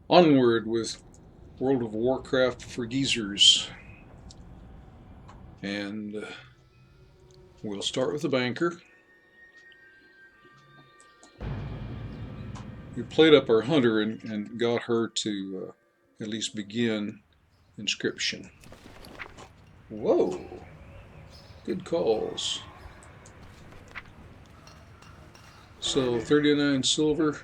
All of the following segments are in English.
Onward with World of Warcraft for geezers. And we'll start with the banker. We played up our hunter and got her to at least begin inscription. Whoa! Good calls. So 39 silver.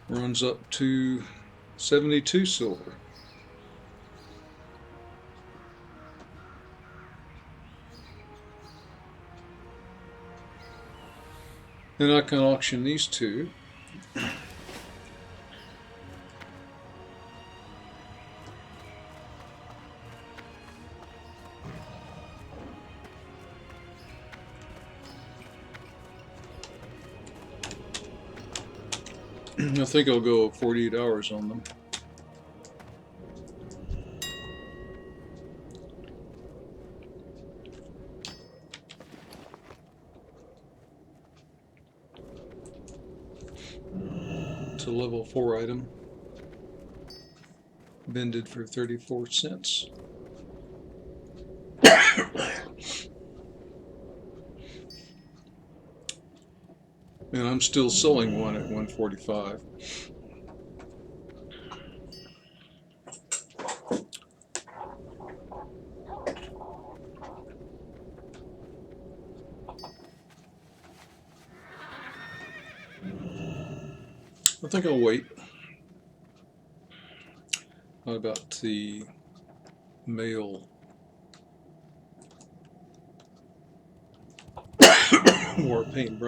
Runs up to 72 silver. Then I can auction these two. I think I'll go 48 hours on them. It's a level 4 item. Vended for 34 cents. And I'm still selling one at 145. I think I'll wait. How about the male war paint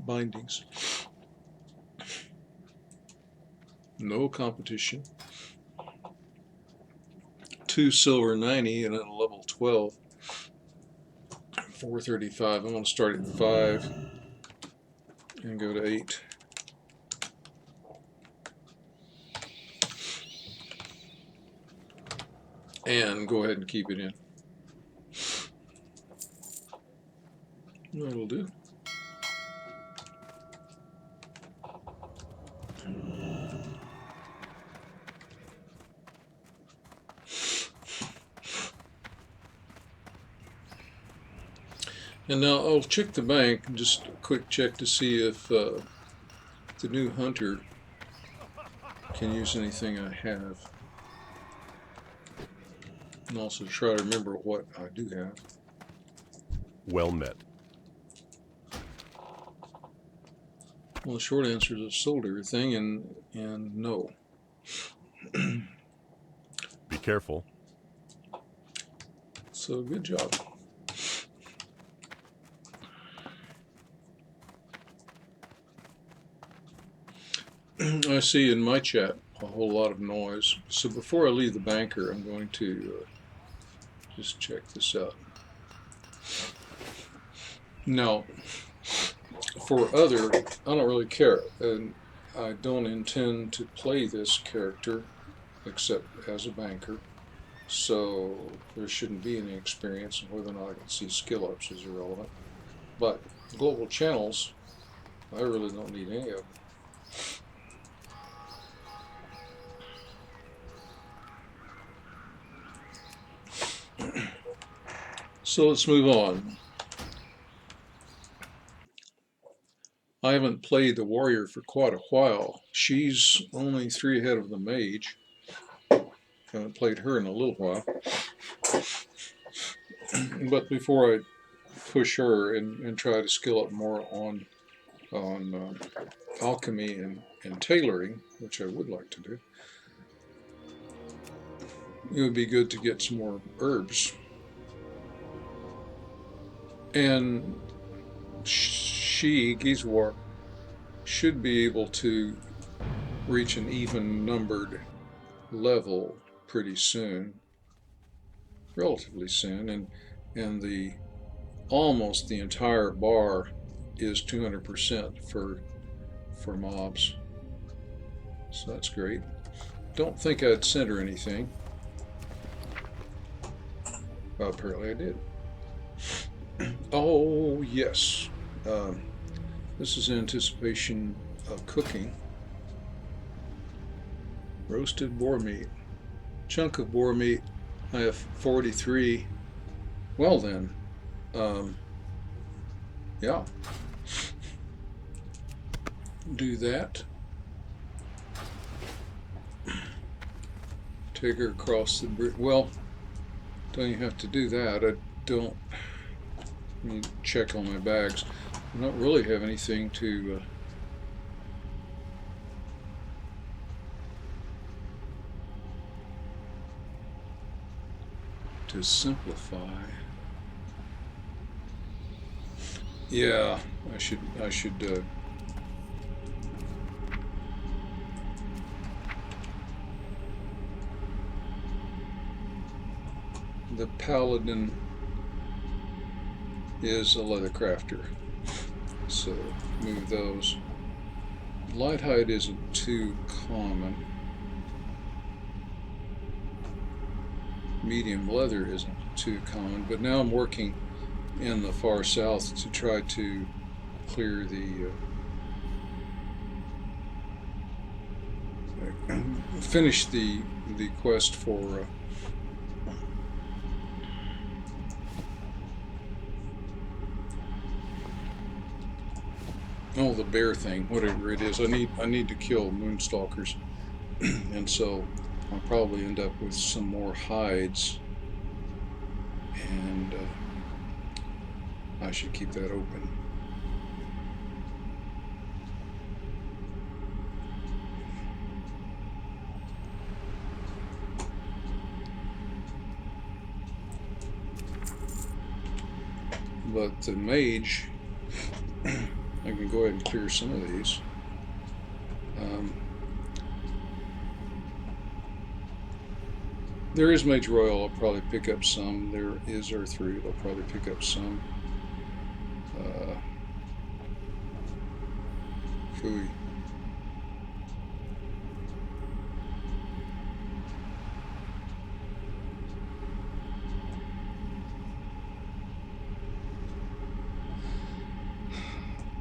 bindings? No competition. 2 silver 90 and then a level 12. 435. I'm going to start at 5 and go to 8. And go ahead and keep it in. That'll do. And now I'll check the bank, just a quick check to see if the new hunter can use anything I have. And also try to remember what I do have. Well met. Well, the short answer is I've sold everything, and no. Be careful. So good job. I see in my chat a whole lot of noise. So before I leave the banker, I'm going to just check this out. Now, for other, I don't really care, and I don't intend to play this character except as a banker, so there shouldn't be any experience, and whether or not I can see skill ups is irrelevant. But global channels, I really don't need any of them. So let's move on. I haven't played the warrior for quite a while. She's only 3 ahead of the mage. Haven't played her in a little while. But before I push her and try to skill up more on alchemy and tailoring, which I would like to do, it would be good to get some more herbs. And she, GeezerWoW, should be able to reach an even numbered level pretty soon. relatively soon, and the almost the entire bar is 200% for mobs. So that's great. Don't think I'd center anything. Well, apparently I did. Oh, yes. This is in anticipation of cooking. Roasted boar meat. Chunk of boar meat. I have 43. Well then, yeah. Do that. Take her across the bridge. Well, don't you have to do that? I don't. Let me check on my bags. I don't really have anything to simplify. Yeah, I should the paladin is a leather crafter, so move those. Light hide isn't too common. Medium leather isn't too common, but now I'm working in the far south to try to clear the finish the quest for oh, the bear thing, whatever it is. I need to kill moonstalkers, and so I'll probably end up with some more hides, and I should keep that open. But the mage, I can go ahead and clear some of these. There is Mage Royal. I'll probably pick up some. There is Earth Root. I'll probably pick up some. Phooey.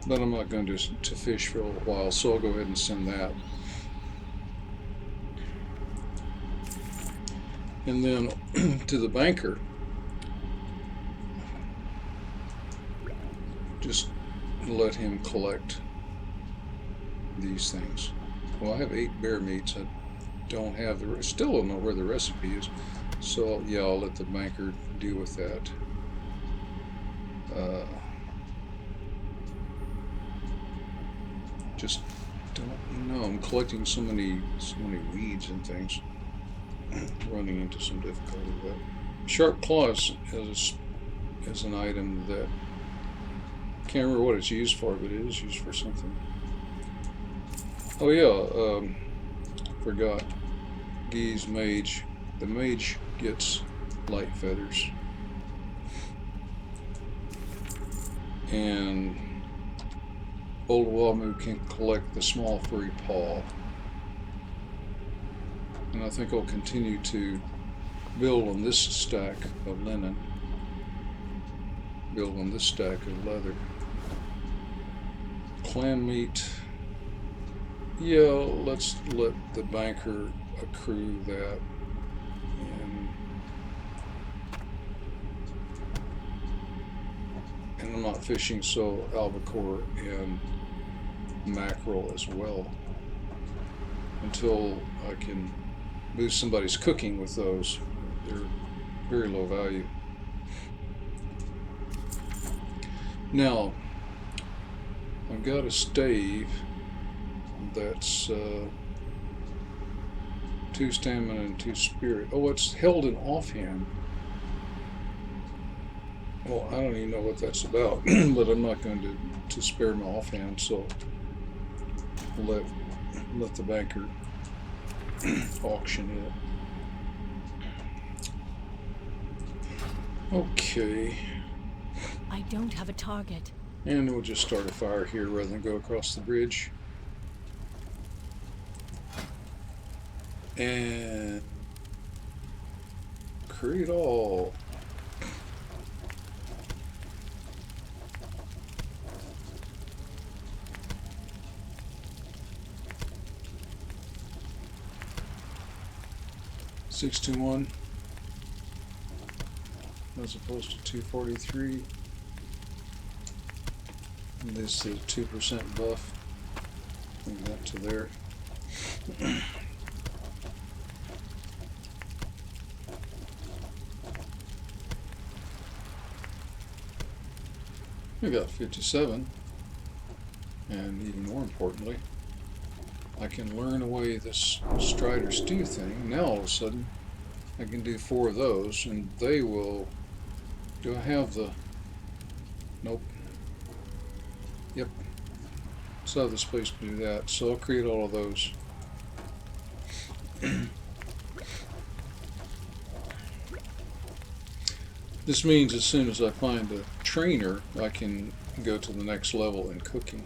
But I'm not going to fish for a little while, so I'll go ahead and send that. And then to the banker, just let him collect these things. Well, I have 8 bear meats. I don't have the still don't know where the recipe is, so yeah, I'll let the banker deal with that. Just don't know. I'm collecting so many weeds and things. Running into some difficulty with that. Sharp claws is an item that I can't remember what it's used for, but it is used for something. Oh yeah, forgot. Geez mage. The mage gets light feathers. And Old Wamu can collect the small furry paw. And I think I'll continue to build on this stack of linen, build on this stack of leather. Clan meat, yeah, let's let the banker accrue that. And I'm not fishing, so albacore and mackerel as well, until I can boost somebody's cooking with those. They're very low value. Now, I've got a stave that's 2 stamina and 2 spirit. Oh, it's held in offhand. Well, I don't even know what that's about, but I'm not going to spare my offhand, so let the banker auction it. Okay. I don't have a target. And we'll just start a fire here rather than go across the bridge. And create all. $621 as opposed to 243. And this is 2% buff. Bring that to there. We got 57, and even more importantly, I can learn away this Strider Stew thing. Now all of a sudden, I can do 4 of those, and they will. Do I have the? Nope. Yep. So I have the space to do that. So I'll create all of those. This means as soon as I find a trainer, I can go to the next level in cooking.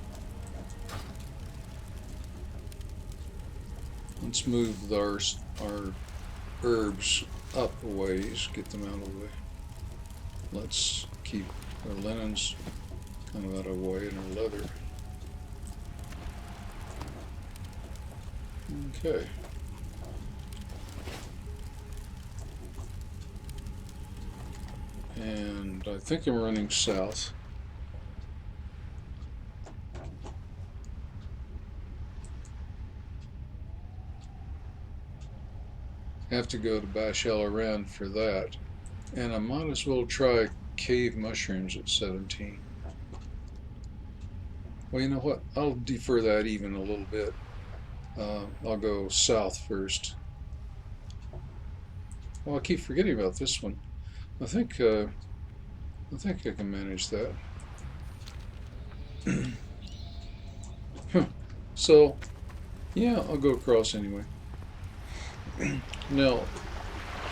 Let's move our herbs up a ways, get them out of the way. Let's keep our linens kind of out of the way and our leather. Okay. And I think I'm running south. Have to go to Bash El Aran for that. And I might as well try cave mushrooms at 17. Well, you know what? I'll defer that even a little bit. I'll go south first. Oh, I keep forgetting about this one. I think I can manage that. So, yeah, I'll go across anyway. Now,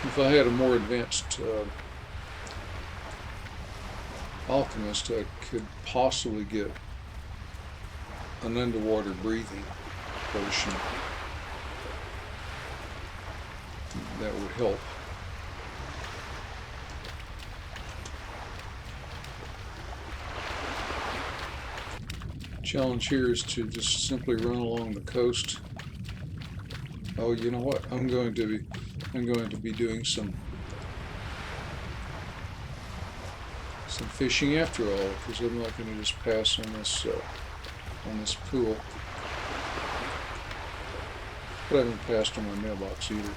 if I had a more advanced alchemist, I could possibly get an underwater breathing potion. That would help. Challenge here is to just simply run along the coast. Oh, you know what? I'm going to be doing some fishing after all, because I'm not going to just pass on this pool. But I haven't passed on my mailbox either.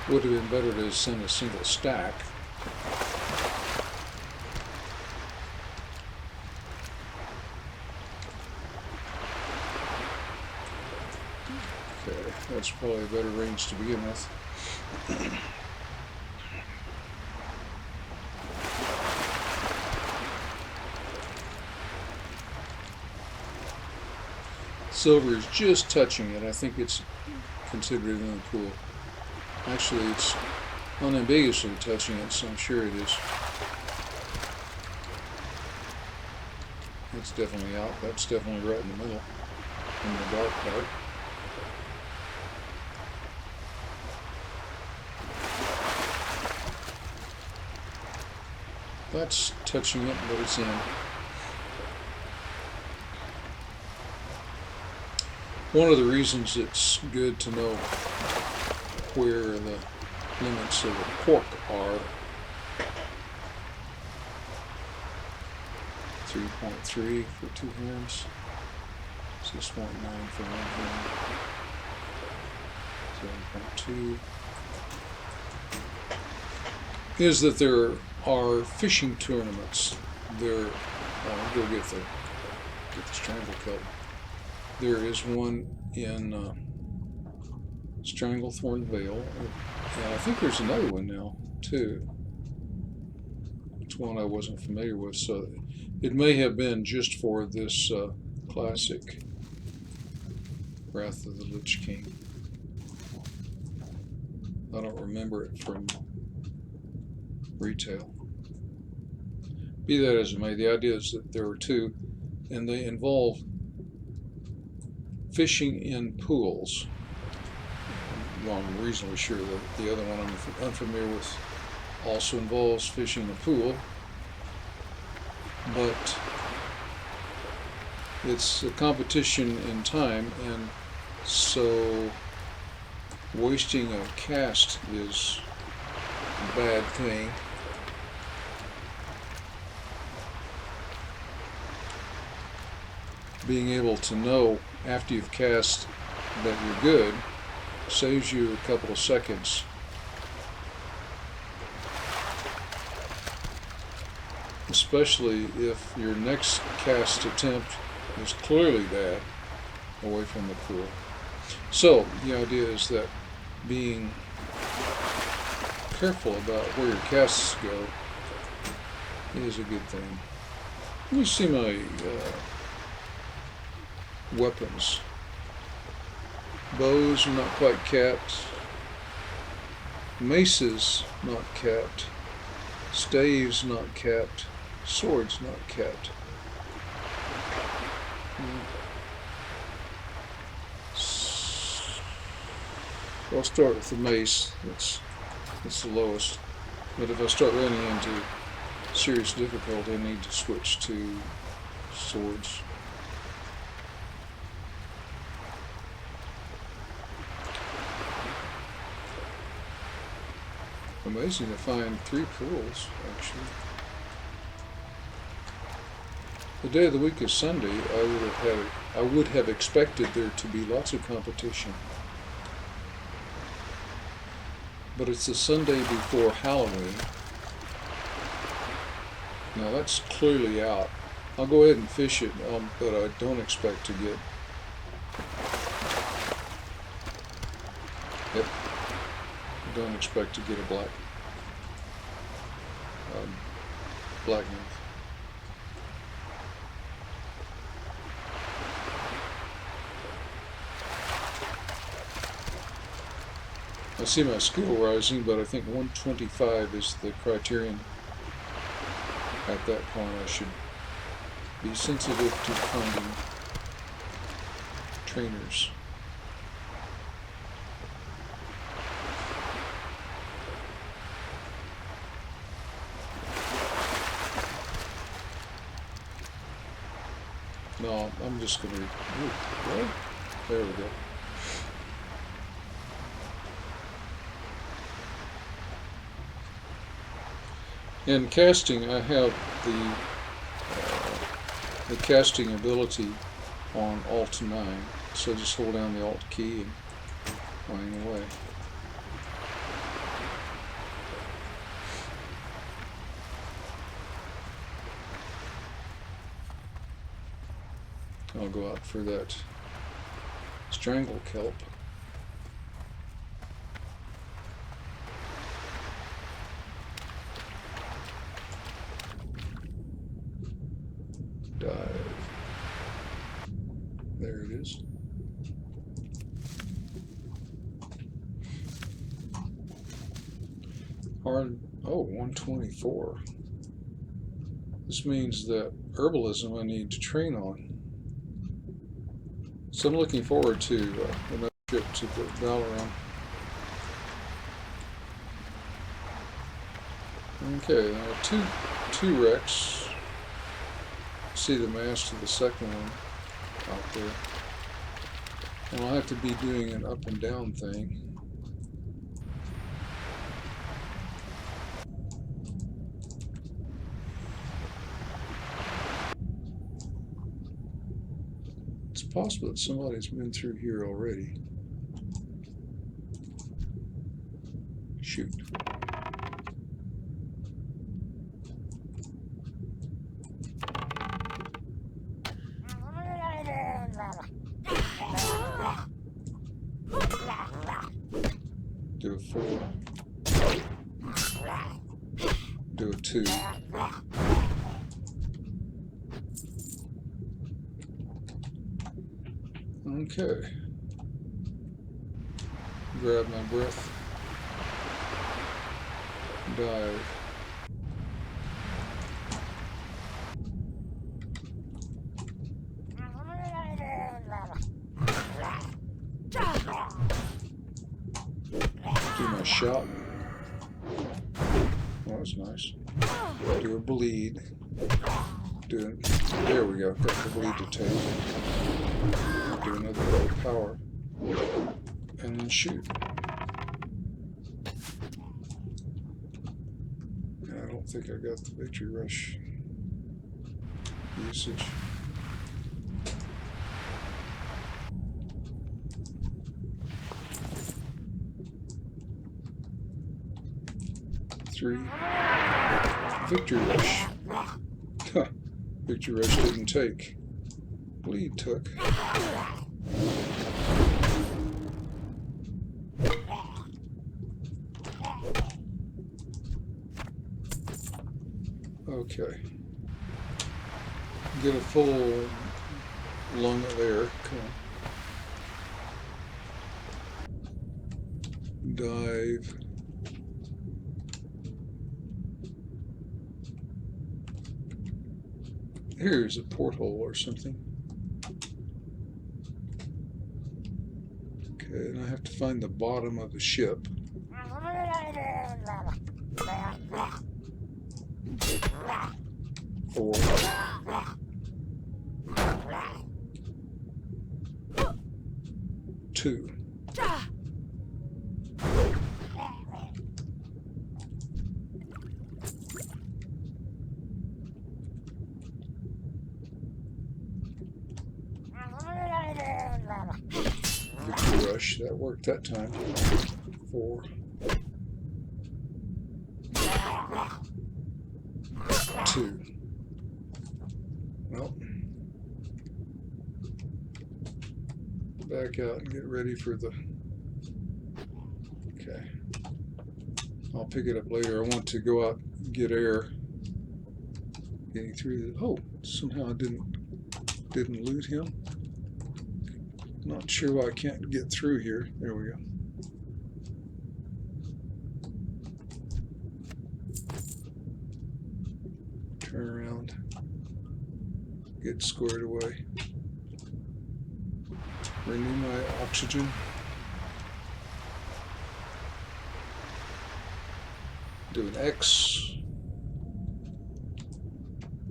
Would have been better to send a single stack. Okay, that's probably a better range to begin with. Silver is just touching it. I think it's considered in the pool. Actually, it's unambiguously touching it, so I'm sure it is. It's definitely out. That's definitely right in the middle, in the dark part. That's touching it, but it's in. One of the reasons it's good to know where the limits of the pork are. 3.3 for 2 hams, 6.9 for 1 ham, 7.2 is that there are fishing tournaments. There, I'll go get the strangle kelp. There is one in Stranglethorn Vale, and I think there's another one now too. It's one I wasn't familiar with, so it may have been just for this classic Wrath of the Lich King. I don't remember it from retail. Be that as it may, the idea is that there are two, and they involve fishing in pools. Well, I'm reasonably sure that the other one I'm unfamiliar with also involves fishing in a pool, but it's a competition in time, and so wasting a cast is a bad thing. Being able to know after you've cast that you're good saves you a couple of seconds. Especially if your next cast attempt is clearly bad away from the pool. So the idea is that being careful about where your casts go is a good thing. Let me see my weapons. Bows are not quite capped. Maces not capped. Staves not capped. Swords not capped. I'll start with the mace. It's the lowest. But if I start running into serious difficulty, I need to switch to swords. Amazing to find 3 pools, actually. The day of the week is Sunday. I would have expected there to be lots of competition. But it's the Sunday before Halloween. Now that's clearly out. I'll go ahead and fish it, but I don't expect to get... Yep. I don't expect to get a blackmouth. I see my skill rising, but I think 125 is the criterion. At that point, I should be sensitive to finding trainers. No, I'm just going to... Well, there we go. In casting, I have the casting ability on Alt 9, so just hold down the Alt key and wang away. I'll go out for that strangle kelp. Dive. There it is. Oh, 124. This means that herbalism I need to train on. So I'm looking forward to another trip to Valorant. Okay, now two wrecks. See the mast of the second one out there. And I'll have to be doing an up and down thing. It's possible that somebody's been through here already. Shoot. Do a 4. Do a 2. Okay. Grab my breath. Dive. Do my shot. That was nice. Do a bleed. There we go. Got the bleed to take. Do another little power. And then shoot. I don't think I got the victory rush usage. Three. Victory rush. Victory rush didn't take. Bleed took. Okay. Get a full lung of air. Come on. Dive. Here's a porthole or something. Okay, and I have to find the bottom of the ship. 4. 2. Victory rush, that worked that time. 4. 2. Well, back out and get ready for the. Okay. I'll pick it up later. I want to go out and get air. Getting through the. Oh, somehow I didn't loot him. Not sure why I can't get through here. There we go. Turn around. Get squared away. Renew my oxygen. Do an X.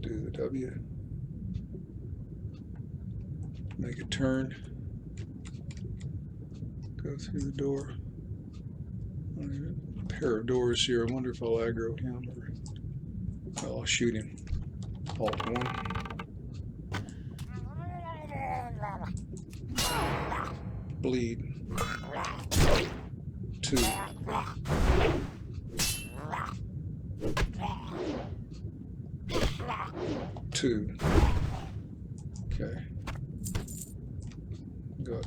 Do the W. Make a turn. Go through the door. A pair of doors here. I wonder if I'll aggro him or I'll shoot him. Alt 1. Bleed. 2. 2. Okay. Got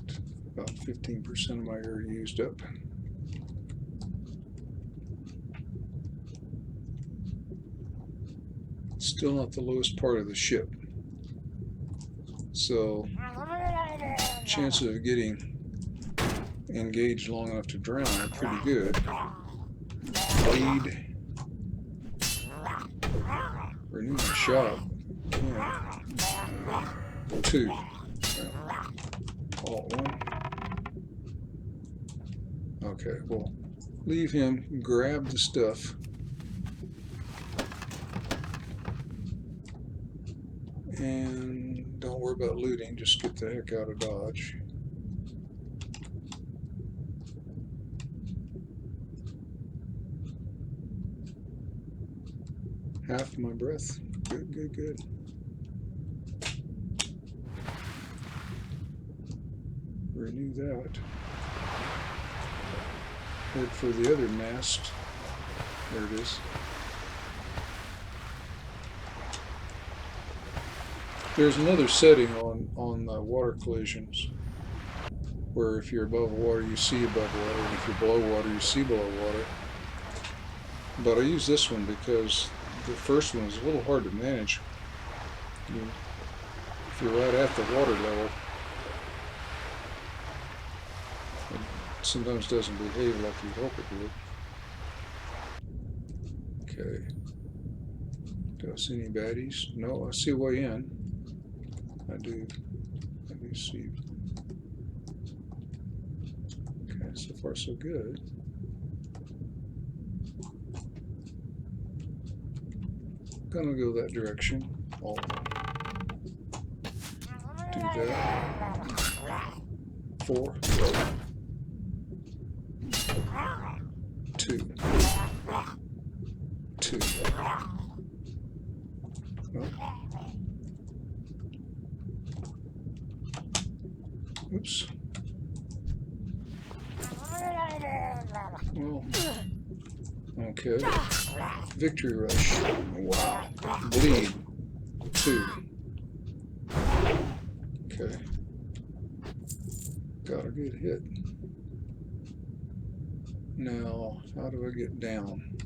about 15% of my air used up. Still not the lowest part of the ship. So, chances of getting engaged long enough to drown are pretty good. Bleed. Renew my shot. Yeah. 2. Alt 1. Okay, well, leave him, grab the stuff. And don't worry about looting, just get the heck out of Dodge. Half my breath. Good, good, good. Renew that. Head for the other mast. There it is. There's another setting on water collisions where if you're above water, you see above water, and if you're below water, you see below water. But I use this one because the first one is a little hard to manage. If you're right at the water level, it sometimes doesn't behave like you hope it would. Okay. Do I see any baddies? No, I see a way in. I do see. Okay, so far so good. Gonna go that direction. I'll do that. 4, 2, 2. Oh. Oops. Well, okay. Victory rush. Wow. Bleed. 2. Okay. Got a good hit. Now, how do I get down?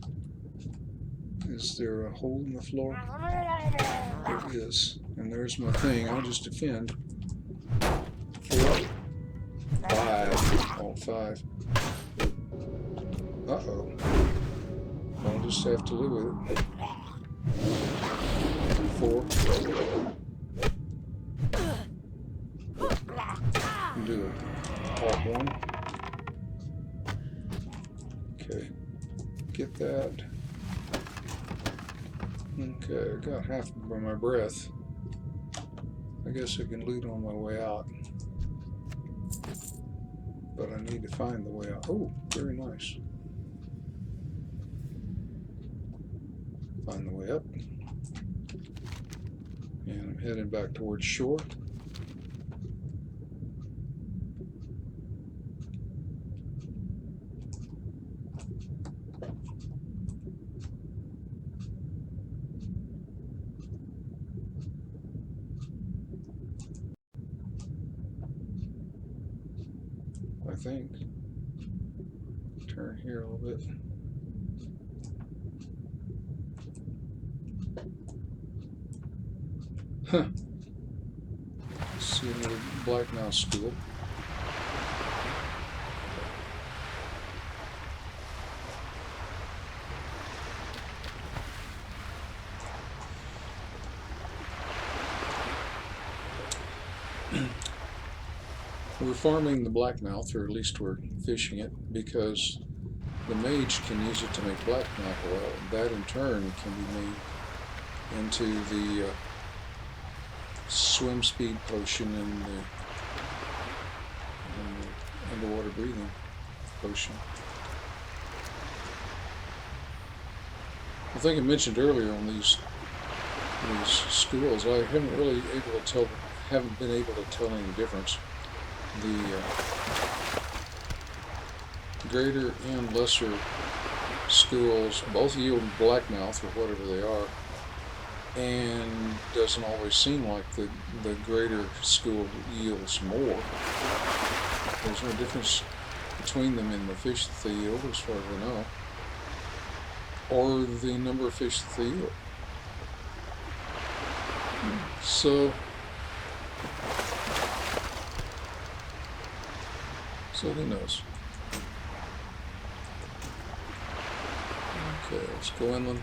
Is there a hole in the floor? There is. And there's my thing. I'll just defend. 4, 5. Oh, 5. Uh-oh. I'll just have to live with it. 4. Do it. Alt 1. Okay. Get that. Okay, I got half of my breath. I guess I can loot on my way out. But I need to find the way out. Oh, very nice. Find the way up. And I'm heading back towards shore. I think. Turn here a little bit. Huh. See another black mouse school. We're farming the blackmouth, or at least we're fishing it, because the mage can use it to make blackmouth oil. That in turn can be made into the swim speed potion and the underwater breathing potion. I think I mentioned earlier on these schools, I haven't been able to tell any difference. The greater and lesser schools both yield blackmouth, or whatever they are, and doesn't always seem like the greater school yields more. There's no difference between them in the fish that they yield, as far as I know, or the number of fish that they yield. So who knows? Okay, let's go inland.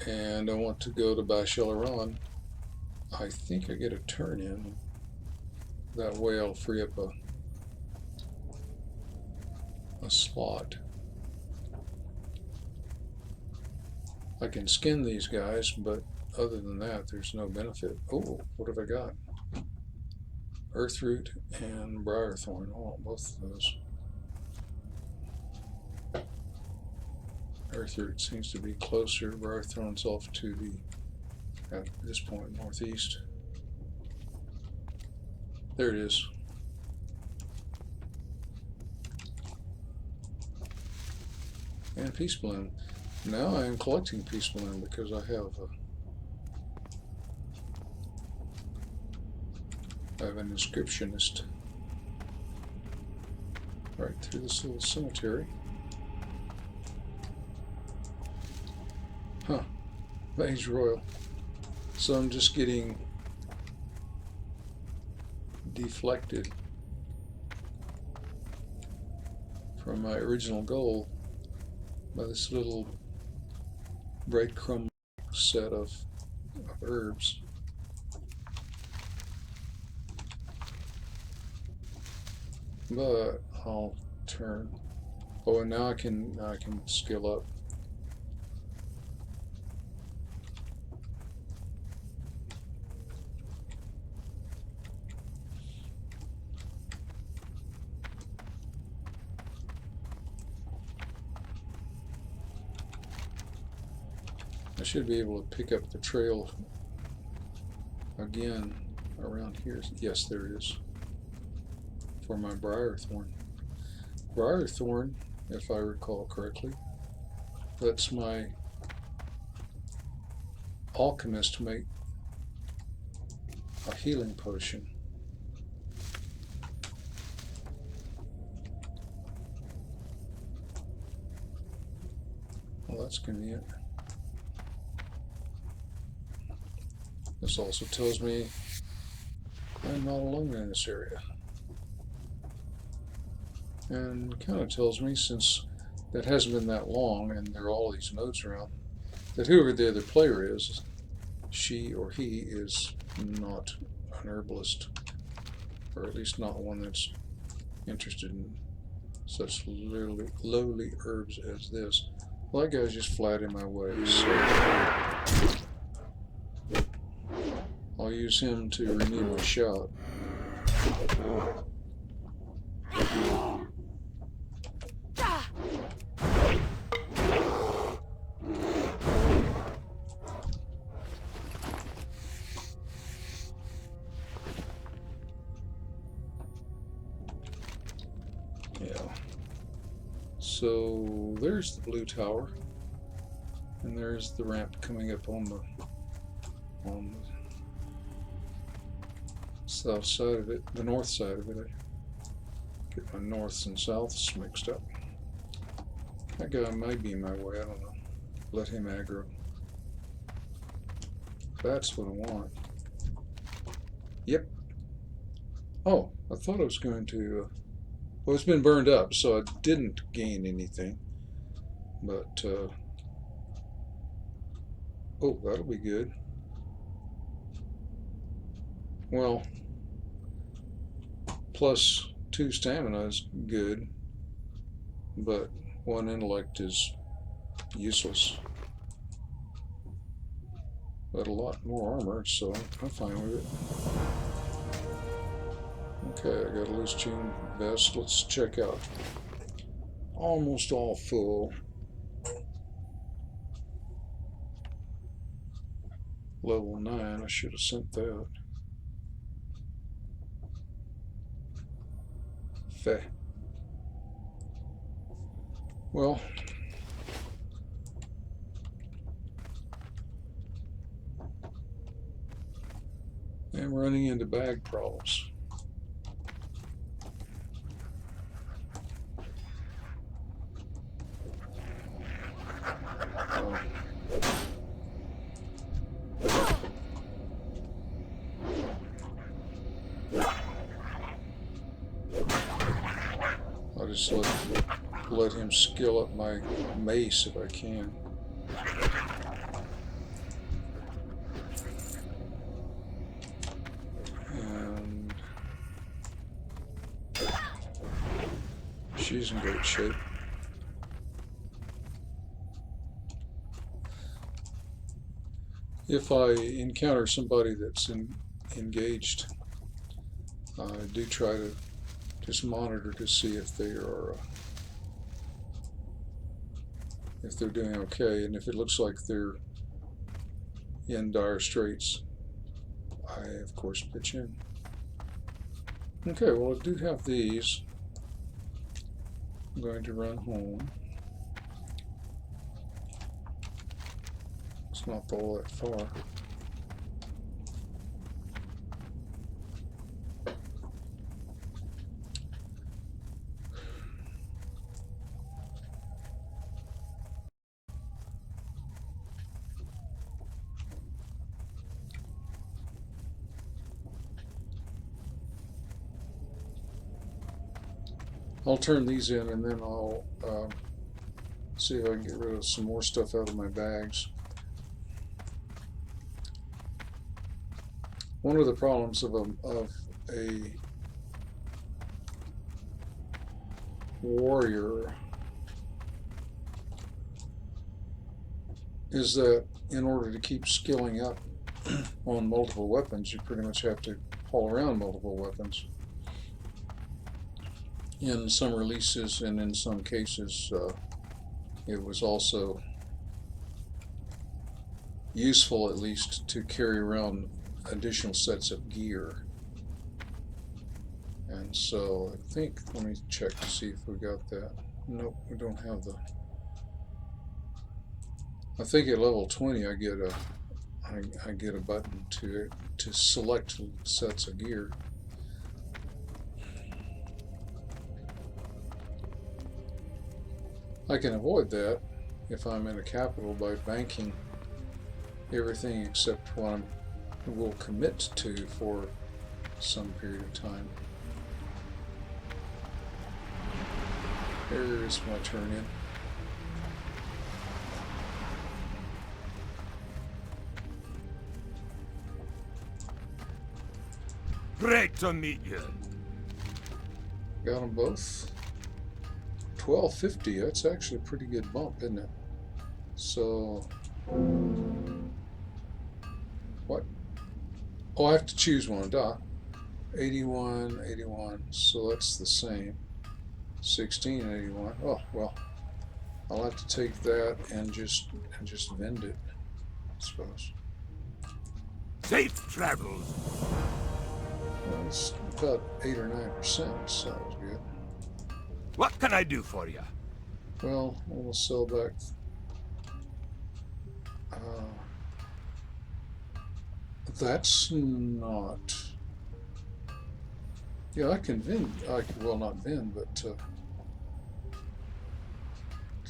And I want to go to Bashelaran. I think I get a turn in. That way I'll free up a slot. I can skin these guys, but other than that, there's no benefit. Oh, what have I got? Earthroot and Briarthorn. I want both of those. Earthroot seems to be closer. Briarthorn's off to the, at this point, northeast. There it is. And Peace Bloom. Now I am collecting Peace Bloom because I have an inscriptionist right through this little cemetery. Huh. Mage Royal. So I'm just getting deflected. from my original goal by this little breadcrumb set of herbs. But I'll turn. Oh, and now I can skill up. I should be able to pick up the trail again around here. Yes, there it is. For my briarthorn. Briarthorn, if I recall correctly, lets my alchemist make a healing potion. Well, that's convenient. This also tells me I'm not alone in this area. And kind of tells me, since that hasn't been that long and there are all these nodes around, that whoever the other player is, she or he is not an herbalist, or at least not one that's interested in such lowly herbs as this. Well, that guy's just flat in my way, so I'll use him to renew my shot. Yeah. So there's the blue tower, and there's the ramp coming up on the south side of it, the north side of it. I get my norths and souths mixed up. That guy might be in my way, I don't know. Let him aggro. That's what I want. Yep. Oh, I thought I was going to... well, it's been burned up, so I didn't gain anything. But, oh, that'll be good. Well, +2 stamina is good, but 1 intellect is useless. But a lot more armor, so I'm fine with it. Okay, I got a loose chain vest. Let's check out. Almost all full. Level 9, I should have sent that. Feh. Well, I'm running into bag problems. I'll just let him skill up my mace if I can. And she's in great shape. If I encounter somebody that's engaged, I do try to just monitor to see if they are if they're doing okay, and if it looks like they're in dire straits, I of course pitch in. Okay, well I do have these. I'm going to run home. It's not all that far. I'll turn these in, and then I'll see if I can get rid of some more stuff out of my bags. One of the problems of a warrior is that in order to keep skilling up on multiple weapons, you pretty much have to haul around multiple weapons. In some releases and in some cases, it was also useful at least to carry around additional sets of gear. And so I think, let me check to see if we got that. Nope, we don't have the. I think at level 20 I get a button to select sets of gear. I can avoid that if I'm in a capital by banking everything except what I will commit to for some period of time. There's my turn in. Great to meet you. Got them both. 1250, that's actually a pretty good bump, isn't it? So, what? Oh, I have to choose one, duh. 81, 81, so that's the same. 16 and 81. Oh, well, I'll have to take that and just vend it, I suppose. Safe travels. Well, it's about 8 or 9%, so that was good. What can I do for you? Well, we'll sell back. That's not. Yeah, I can vend. Well, not vend, but to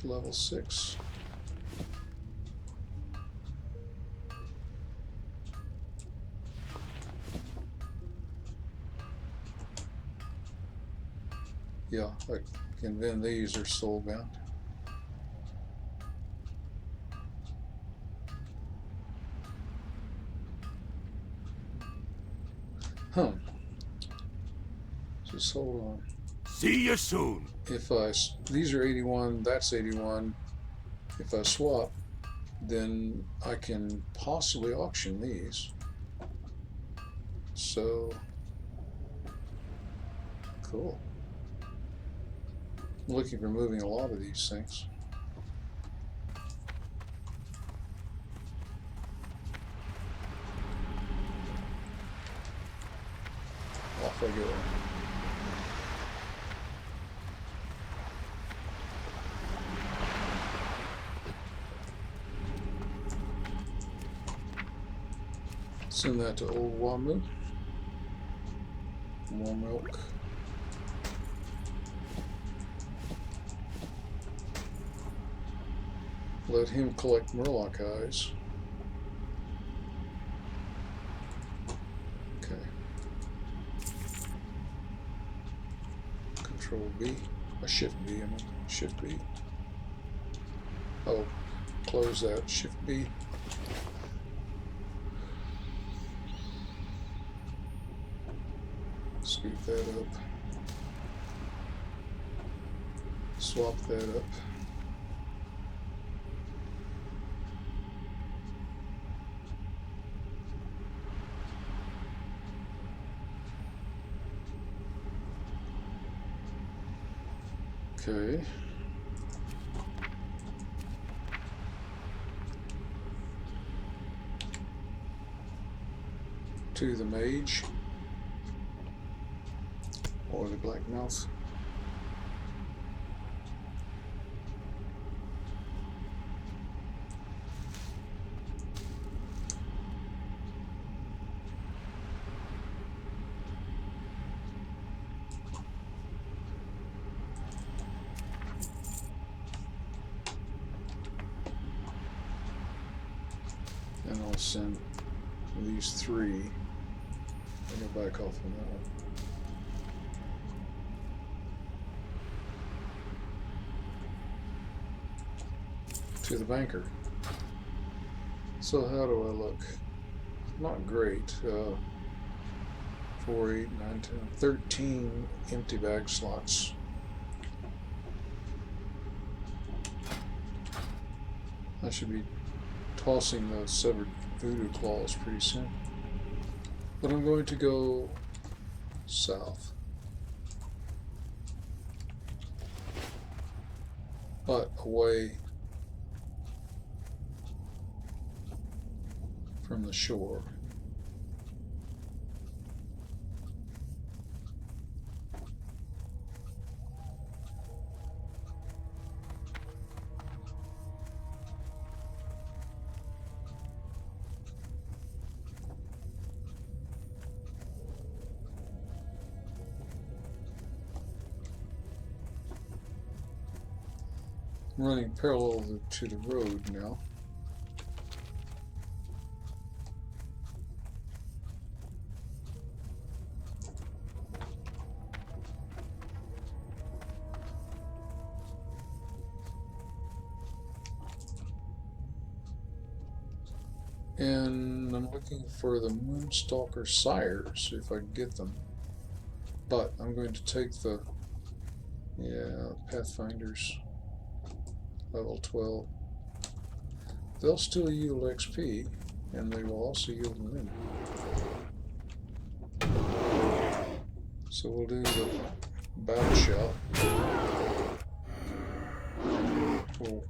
level 6. Yeah, I can vend these or soulbound. Huh. Just hold on. See you soon. If these are 81, that's 81. If I swap, then I can possibly auction these. So, cool. I'm looking for moving a lot of these things. Off I go. Send that to Old Wamu. More milk. Let him collect Murloc eyes. Okay. Control B. Shift B, I mean. Shift B. Oh, close that. Shift B. Scoot that up. Swap that up. Okay. To the mage. Or the black mouth. And I'll send these 3. I'll go back off on that one. to the banker. So how do I look? Not great. 4, 8, 9, 10, 13 empty bag slots. I should be tossing those severed voodoo claws pretty soon. But I'm going to go south. But away from the shore. I'm running parallel to the road now. And I'm looking for the Moonstalker sires if I can get them. But I'm going to take the Pathfinders level 12. They'll still yield XP, and they will also yield wind. So we'll do the battle shot. We'll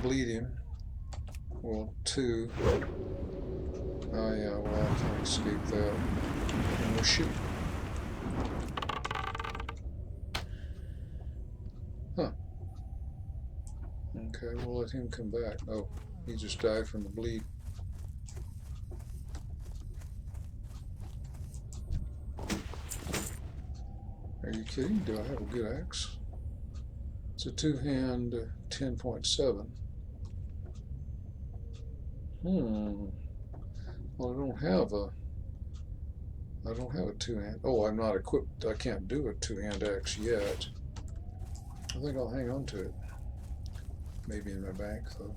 bleed him. We'll 2. Oh yeah, well I can't escape that. And we'll shoot. Huh. Okay, we'll let him come back. Oh, he just died from the bleed. Are you kidding? Do I have a good axe? It's a 2-hand 10.7. Well, I don't have a 2-hand. Oh, I'm not equipped. I can't do a 2-hand axe yet. I think I'll hang on to it. Maybe in my bank, though.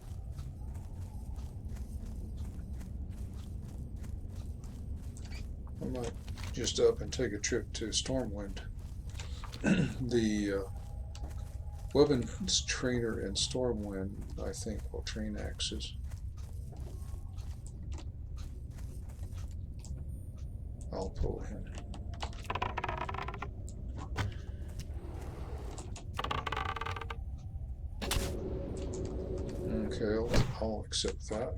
I might just up and take a trip to Stormwind. The weapons trainer in Stormwind, I think, will train axes. I'll pull him. Okay, I'll accept that.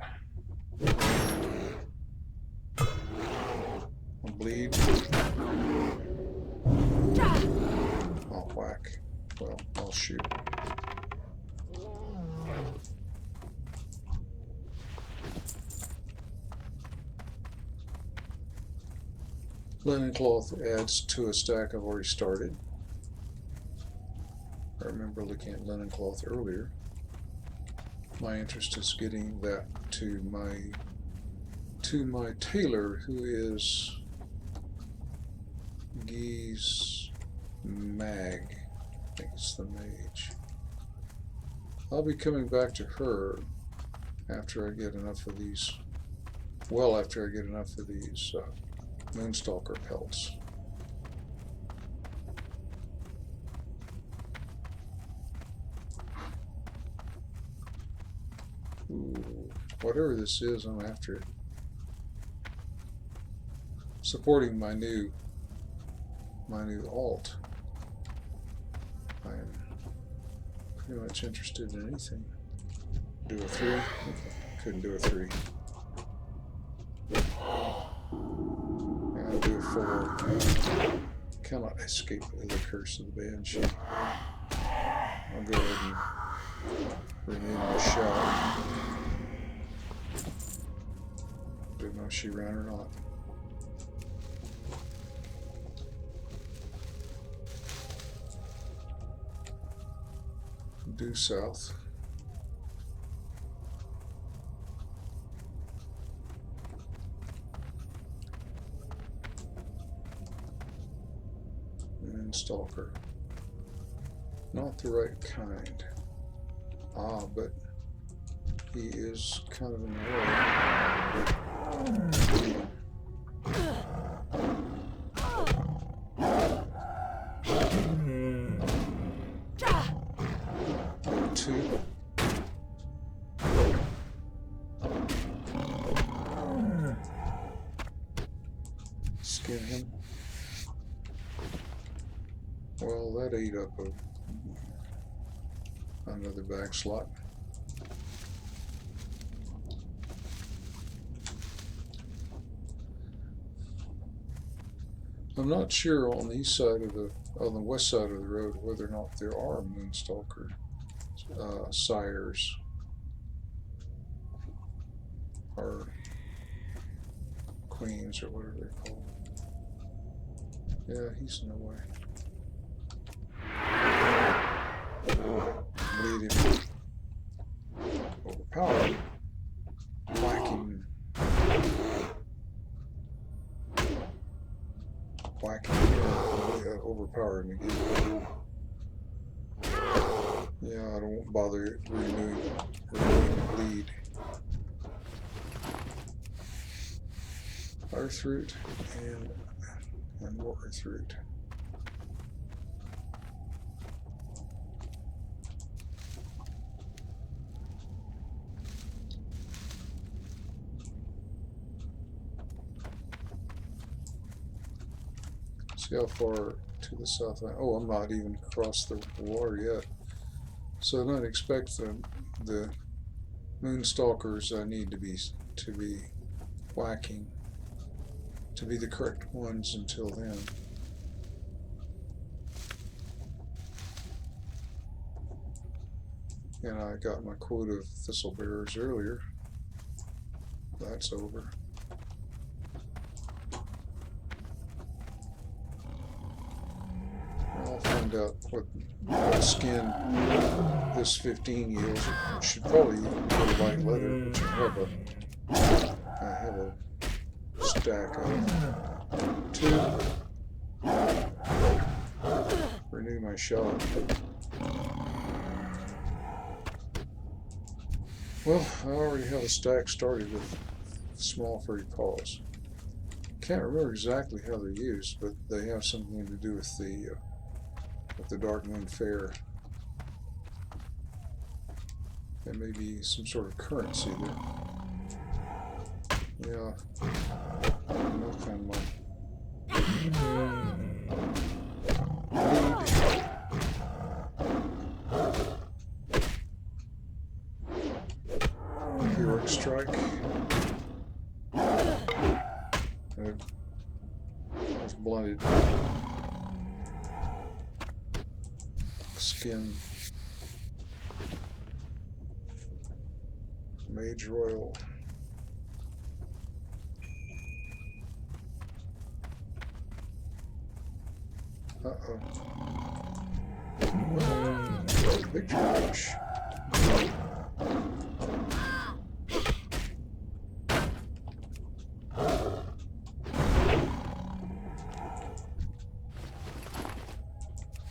I'll bleed. I'll whack. Well, I'll shoot. Linen cloth adds to a stack I've already started. I remember looking at linen cloth earlier. My interest is getting that to my tailor, who is GeezerWoW28. I think it's the mage. I'll be coming back to her after I get enough of these. Well, after I get enough of these Moonstalker pelts. Ooh, whatever this is, I'm after it. Supporting my new alt. I am pretty much interested in anything. Do a 3? Okay. Couldn't do a 3. I'll do a 4. Cannot escape the curse of the Banshee. I'll go ahead and rename the shot. Don't know if she ran or not. Due south. And Stalker. Not the right kind. Ah, but he is kind of in the way. Two. Skin him. Well, that ate up another back slot. I'm not sure on the east side of on the west side of the road whether or not there are Moonstalker sires or queens or whatever they're called. Yeah, he's in the way. Bleed him. Overpower. Whack him. Whack him again. Overpower him again. Yeah, I don't bother renewing the bleed. Earthroot and more earthroot. See how far to the south. Oh, I'm not even across the water yet. So I don't expect the Moonstalkers I need to be whacking to be the correct ones until then. And I got my quota of thistle bearers earlier. That's over. I'll find out what skin this 15 yields. It should probably be light leather, which I have a stack of. 2. Renew my shot. Well, I already have a stack started with small furry paws. Can't remember exactly how they're used, but they have something to do with the Dark Moon Fair. There may be some sort of currency there. Yeah. No kind of money. Bleed. Heroic strike. It's blunted. Skin. Mage Royal. Uh-oh. Victory rush.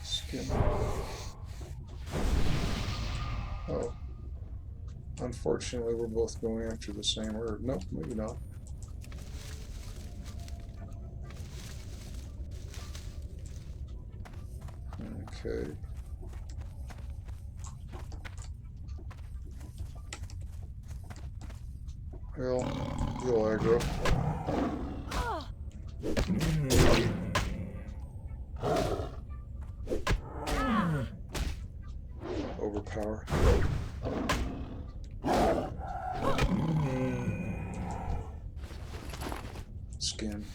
Skin. Oh. Unfortunately, we're both going after the same herb. Nope, maybe not. Okay. Well, he'll aggro. Overpower. Skin.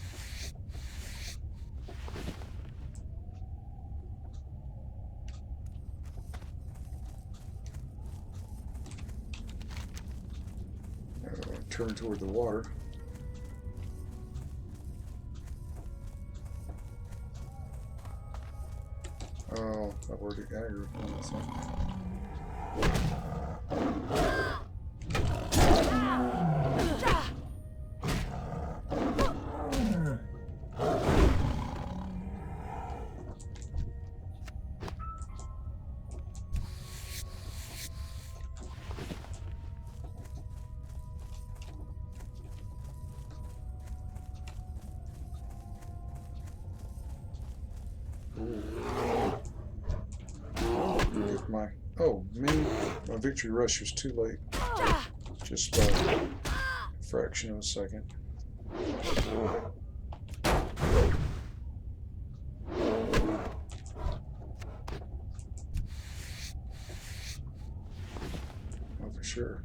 Turn toward the water. Oh, I've already aggroed one, I think. Get my, oh man, my victory rush was too late. Just by a fraction of a second. Oh, for sure.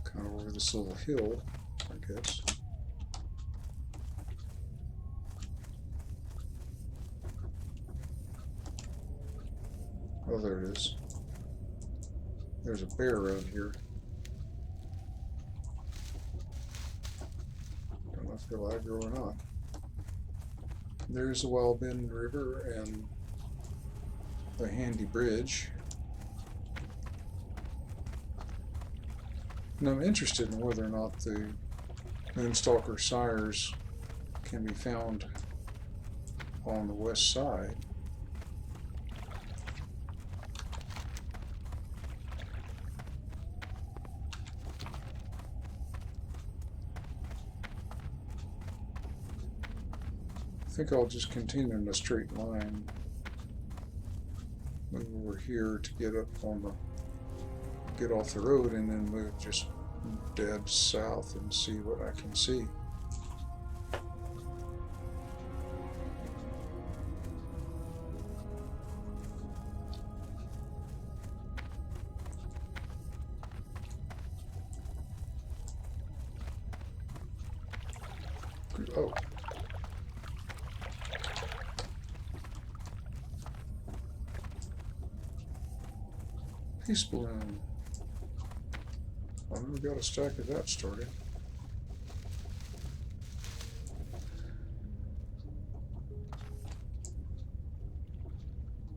Kind of over this little hill, I guess. Oh, there it is. There's a bear around here. Don't know if they'll aggro or not. There's the Wild Bend River and the handy bridge. And I'm interested in whether or not the Moonstalker sires can be found on the west side. I think I'll just continue in a straight line. Move over here to get up on the, get off the road, and then move just dead south and see what I can see. Oh. Peace balloon. I never got a stack of that started.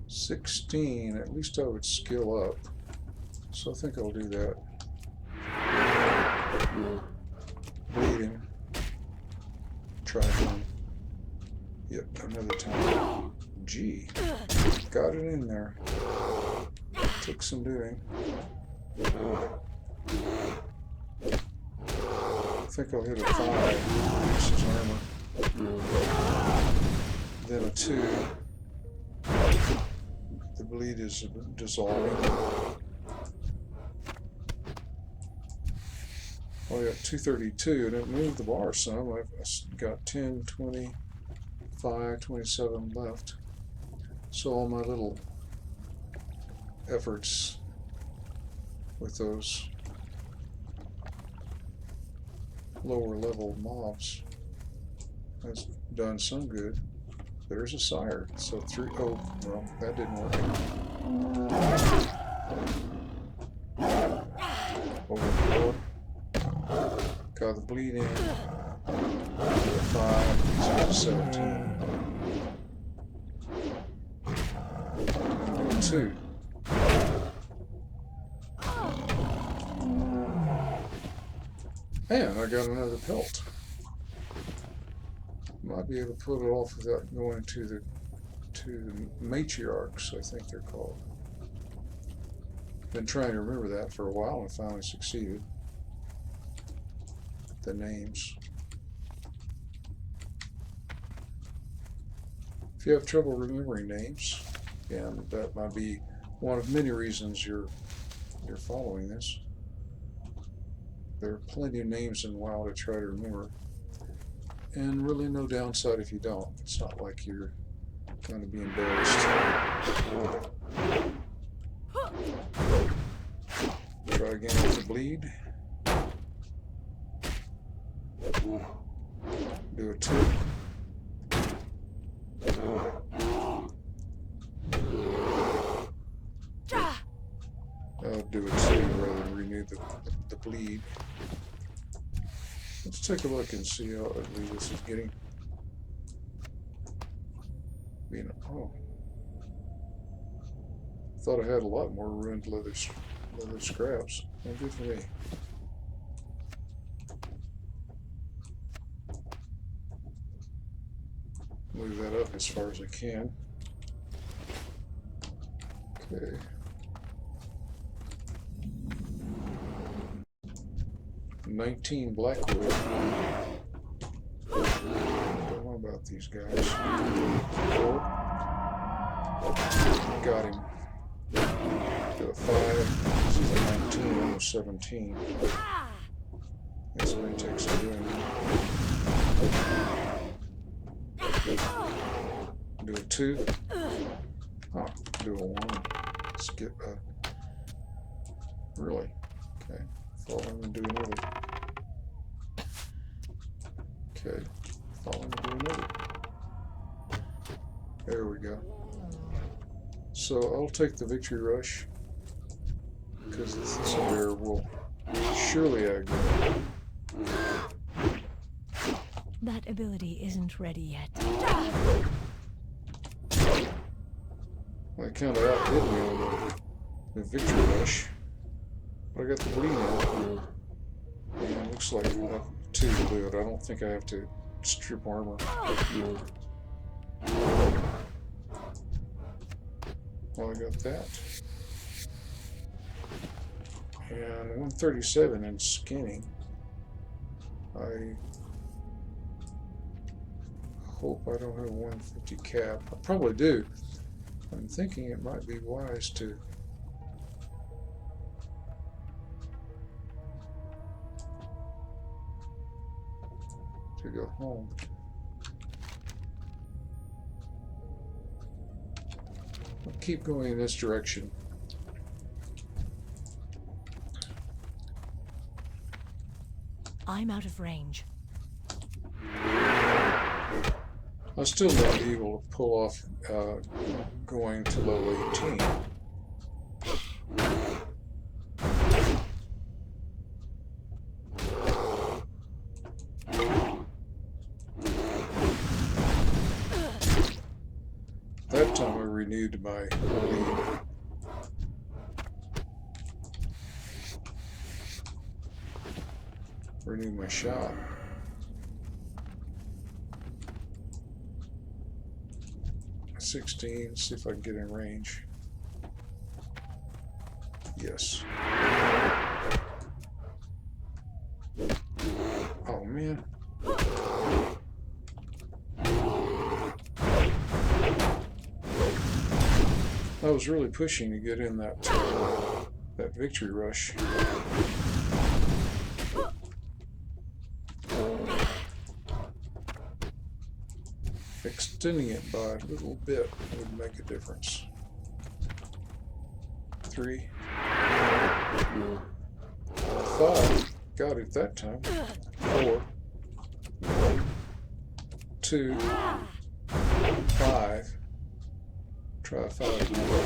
$16. At least I would skill up. So I think I'll do that. Bleeding. Try again. Yep, another time. Gee. Got it in there. Took some doing. I think I'll hit a 5, reduce his armor. Then a 2. The bleed is dissolving. Oh, I got 232. I didn't move the bar some. I've got 10, 25, 27 left. So all my little efforts with those lower level mobs has done some good. There's a sire. So 3. Oh, well, that didn't work. Overboard. Got the bleed in. 5, 17. 2. And I got another pelt. Might be able to pull it off without going to the matriarchs, I think they're called. Been trying to remember that for a while and finally succeeded. The names. If you have trouble remembering names, and that might be one of many reasons you're following this. There are plenty of names in WoW to try to remember, and really no downside if you don't. It's not like you're going to be embarrassed. Try again with the bleed. Do a 2. I'll do a 2 rather than renew the bleed. Let's take a look and see how ugly this is getting. Oh. Thought I had a lot more ruined leather scraps. Well, good for me. Move that up as far as I can. Okay. 19 Blackwood. Don't know about these guys. 4. Got him. To a 5. This is a 19, almost 17. That's what it takes to do it. Do a 2. Oh, do a 1. Skip a. Really? Okay. Fall in and do another. Okay. Fall in and do another. There we go. So I'll take the victory rush because this bear will surely aggro. That ability isn't ready yet. Well, it kind of outdid me on the victory rush. But I got the bleeding out. And it looks like enough to do it. I don't think I have to strip armor. Well, I got that. And 137 in skinning. I hope I don't have a 150 cap. I probably do. I'm thinking it might be wise to go home. I'll keep going in this direction. I'm out of range. I still may be able to pull off going to level 18. That time I renewed my lead. Renew my shot. .16, see if I can get in range. Yes. Oh man. I was really pushing to get in that victory rush. Extending it by a little bit would make a difference. 3, 5, got it that time. 4, 2, 5. Try 5 more.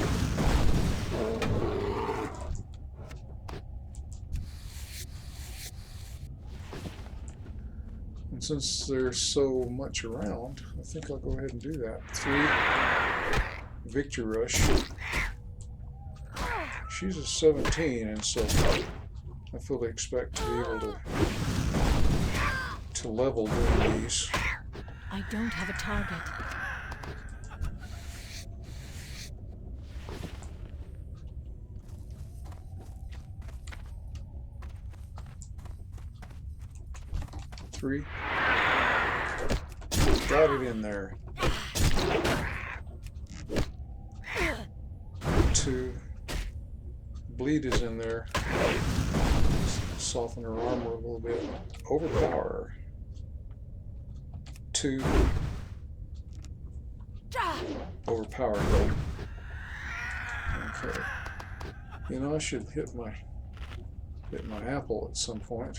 And since there's so much around, I think I'll go ahead and do that. 3, victory rush. She's a 17, and so I fully expect to be able to level doing these. I don't have a target. Got it in there. 2, bleed is in there. Soften her armor a little bit. Overpower. 2. Overpower them. Okay. You know, I should hit my apple at some point.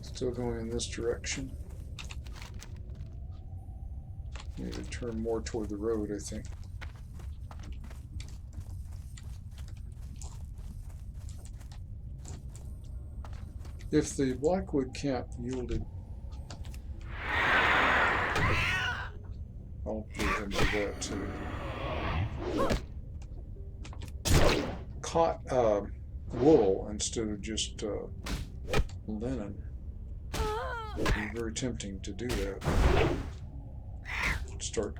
Still going in this direction. Need to turn more toward the road, I think. If the Blackwood camp yielded, I'll leave them do that too. wool instead of just linen. It'd be very tempting to do that. Start.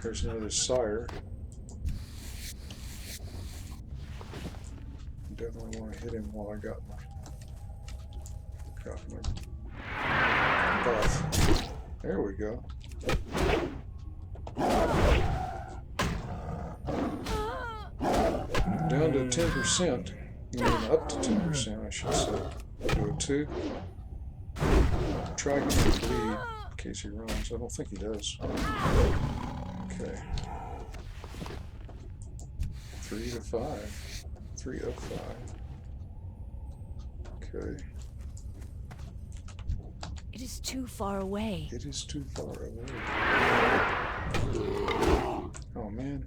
There's another sire. Definitely want to hit him while I got my buff. There we go. Down to 10%. I mean, up to 10%, I should say. Do it 2. Try getting him to bleed in case he runs. I don't think he does. Okay. 3 to 5. 3 of 5. Okay. It is too far away. It is too far away. Oh man.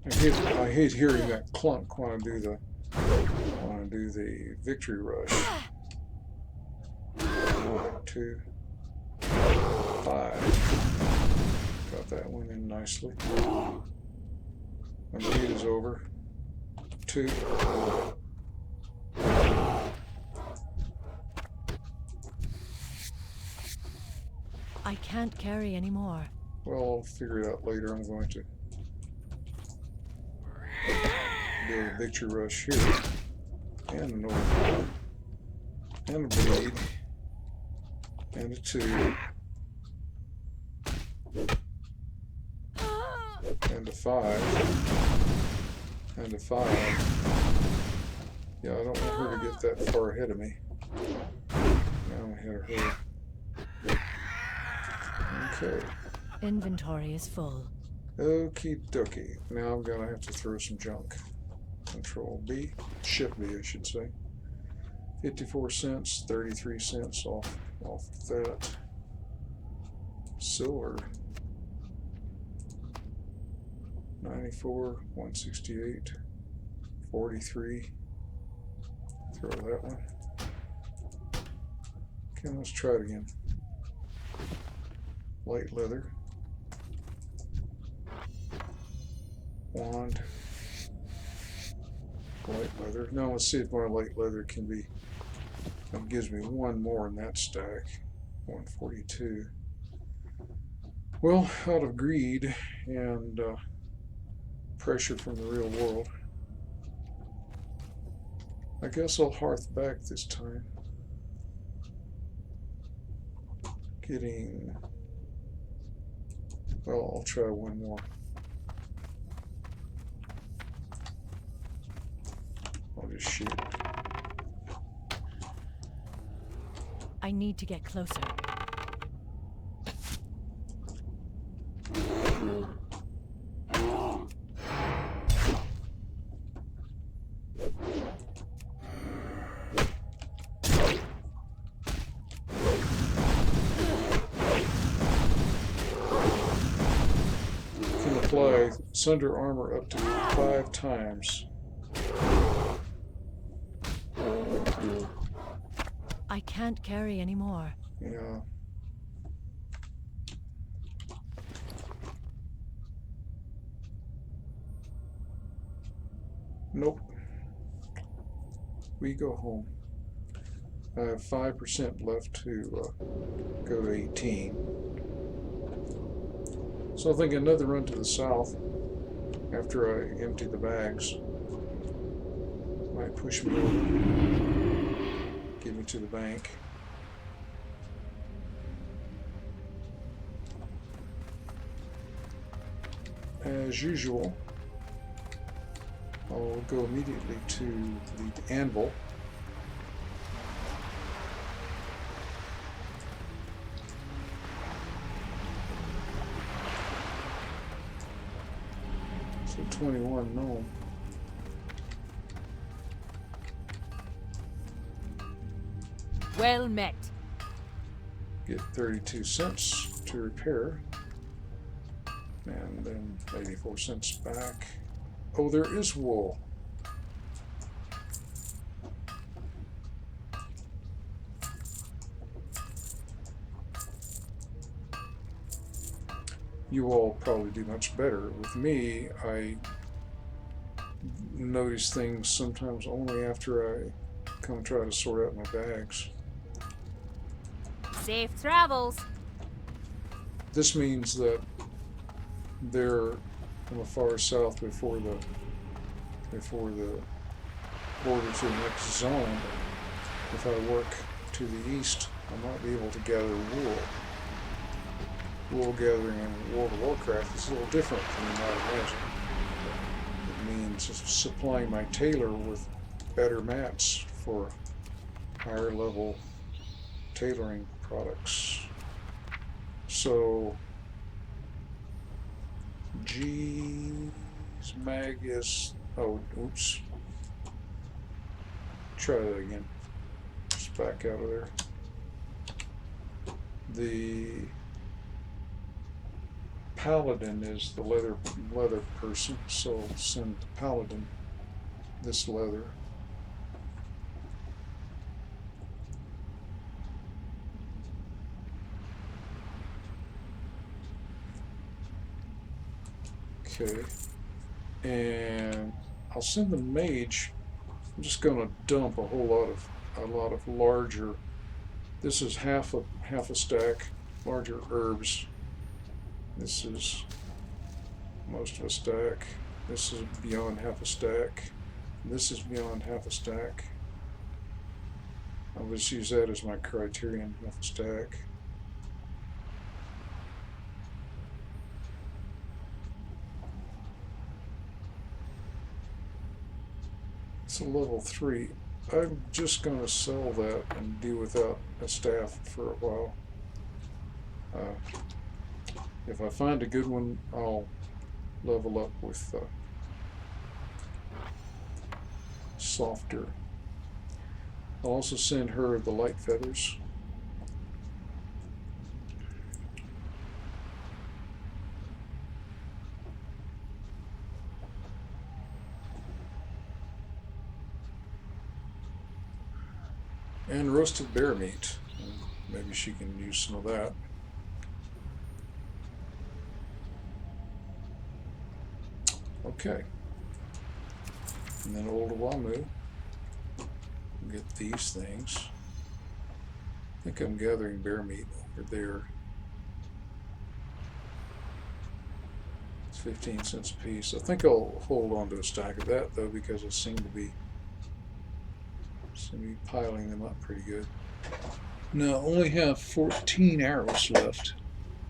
I hate hearing that clunk when I do the victory rush. 1, 2, 5. Got that one in nicely. My bleed is over. 2. I can't carry anymore. Well, I'll figure it out later. I'm going to do a victory rush here. And an overpower. And a bleed. And a 2. And a 5. And a 5. Yeah, I don't want her to get that far ahead of me. Now I'm ahead of her. Okay. Inventory is full. Okie dokie. Now I'm gonna have to throw some junk. Control B. Shift B, I should say. 54 cents, 33 cents off that. Silver. 94, 168, 43. Throw that one. Okay, let's try it again. Light leather. Wand. Light leather. Now let's see if my light leather can be. That gives me one more in that stack. 142. Well, out of greed and pressure from the real world, I guess I'll hearth back this time. Getting. Well, I'll try one more. I'll just shoot. I need to get closer. Can apply Sunder armor up to 5 times. I can't carry anymore. Yeah. Nope. We go home. I have 5% left to go to 18. So I think another run to the south after I empty the bags might push me over, get me to the bank. As usual, I'll go immediately to the anvil. So 21 gnome. Well met. Get 32 cents to repair. And then 84 cents back. Oh, there is wool. you all probably do much better. With me, I notice things sometimes only after I come try to sort out my bags. Safe travels. This means that they're from the far south before the border to the next zone. If I work to the east, I might be able to gather wool. Wool gathering in World of Warcraft is a little different than you might imagine. It means supplying my tailor with better mats for higher level tailoring products. So Mag is, oh, oops. Try that again. Just back out of there. The Paladin is the leather person, so I'll send the Paladin this leather. Okay, and I'll send the mage. I'm just going to dump a lot of larger. This is half a stack, larger herbs. This is most of a stack. This is beyond half a stack. This is beyond half a stack. I'll just use that as my criterion, half a stack. It's a level 3. I'm just going to sell that and do without a staff for a while. If I find a good one, I'll level up with softer. I'll also send her the light feathers. And roasted bear meat. Maybe she can use some of that. Okay. And then old Wamu. Get these things. I think I'm gathering bear meat over there. It's 15 cents a piece. I think I'll hold on to a stack of that though, because it seemed to be piling them up pretty good. Now I only have 14 arrows left.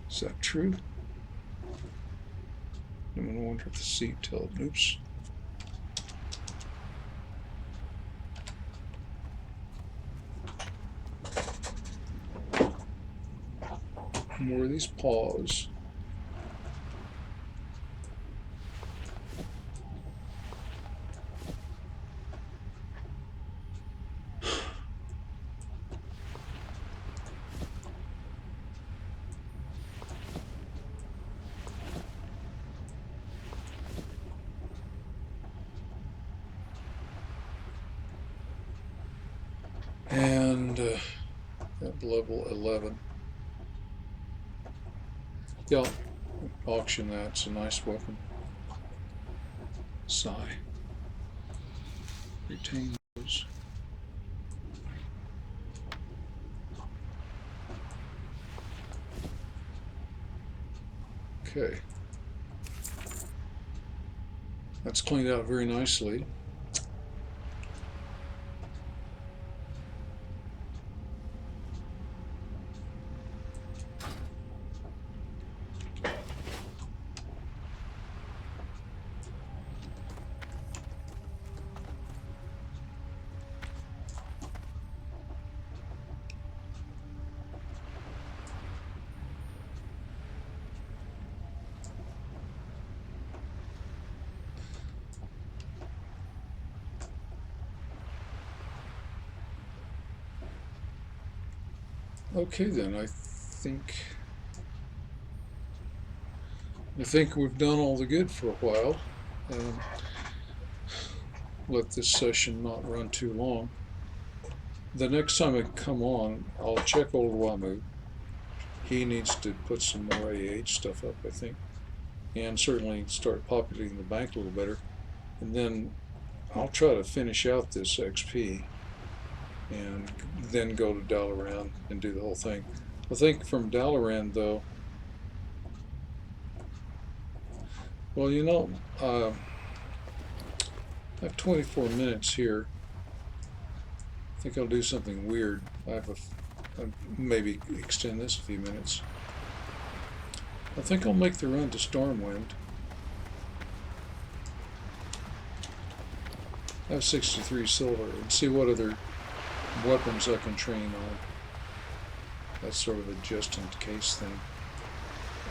Is that true? I'm going to wonder if the seat tells. Oops. More of these paws. And at level 11. Yeah, auction that. It's a nice weapon. Sigh. Retain those. Okay. That's cleaned out very nicely. Okay then, I think we've done all the good for a while. Let this session not run too long. The next time I come on, I'll check old Wamu. he needs to put some more AH stuff up, I think, and certainly start populating the bank a little better. And then I'll try to finish out this XP and then go to Dalaran and do the whole thing. I think from Dalaran, though, well, you know, I have 24 minutes here. I think I'll do something weird. I'll maybe extend this a few minutes. I think I'll make the run to Stormwind. I have 63 silver and see what other weapons I can train on. That's sort of a just in case thing.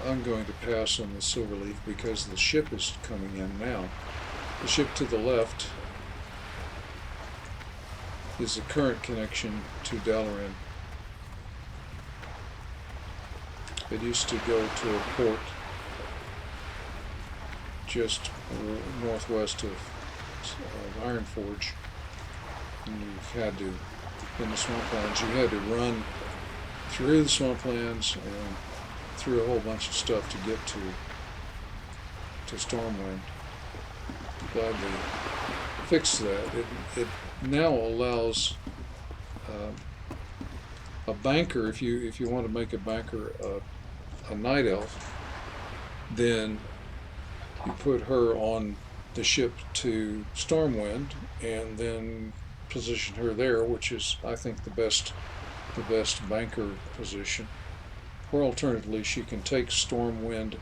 I'm going to pass on the Silverleaf because the ship is coming in now. The ship to the left is the current connection to Dalaran. It used to go to a port just northwest of Ironforge, and you had to, in the swamplands, you had to run through the swamplands and through a whole bunch of stuff to get to Stormwind. Glad they fixed that. It now allows a banker, if you want to make a banker a night elf, then you put her on the ship to Stormwind and then position her there, which is, I think, the best banker position. Or alternatively, she can take Stormwind,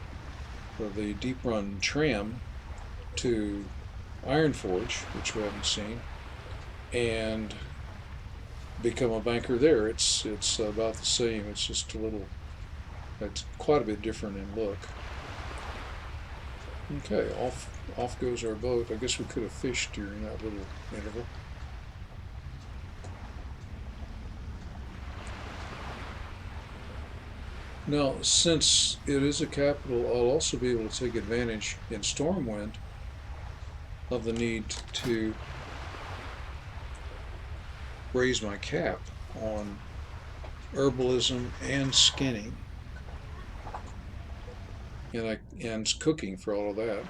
the deep run tram, to Ironforge, which we haven't seen, and become a banker there. It's about the same. It's just it's quite a bit different in look. Okay, off goes our boat. I guess we could have fished during that little interval. Now, since it is a capital, I'll also be able to take advantage in Stormwind of the need to raise my cap on herbalism and skinning, and cooking for all of that.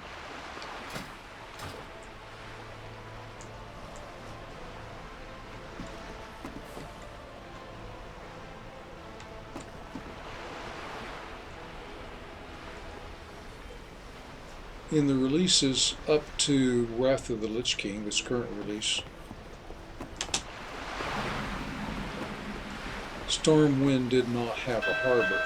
In the releases up to Wrath of the Lich King, this current release, Stormwind did not have a harbor.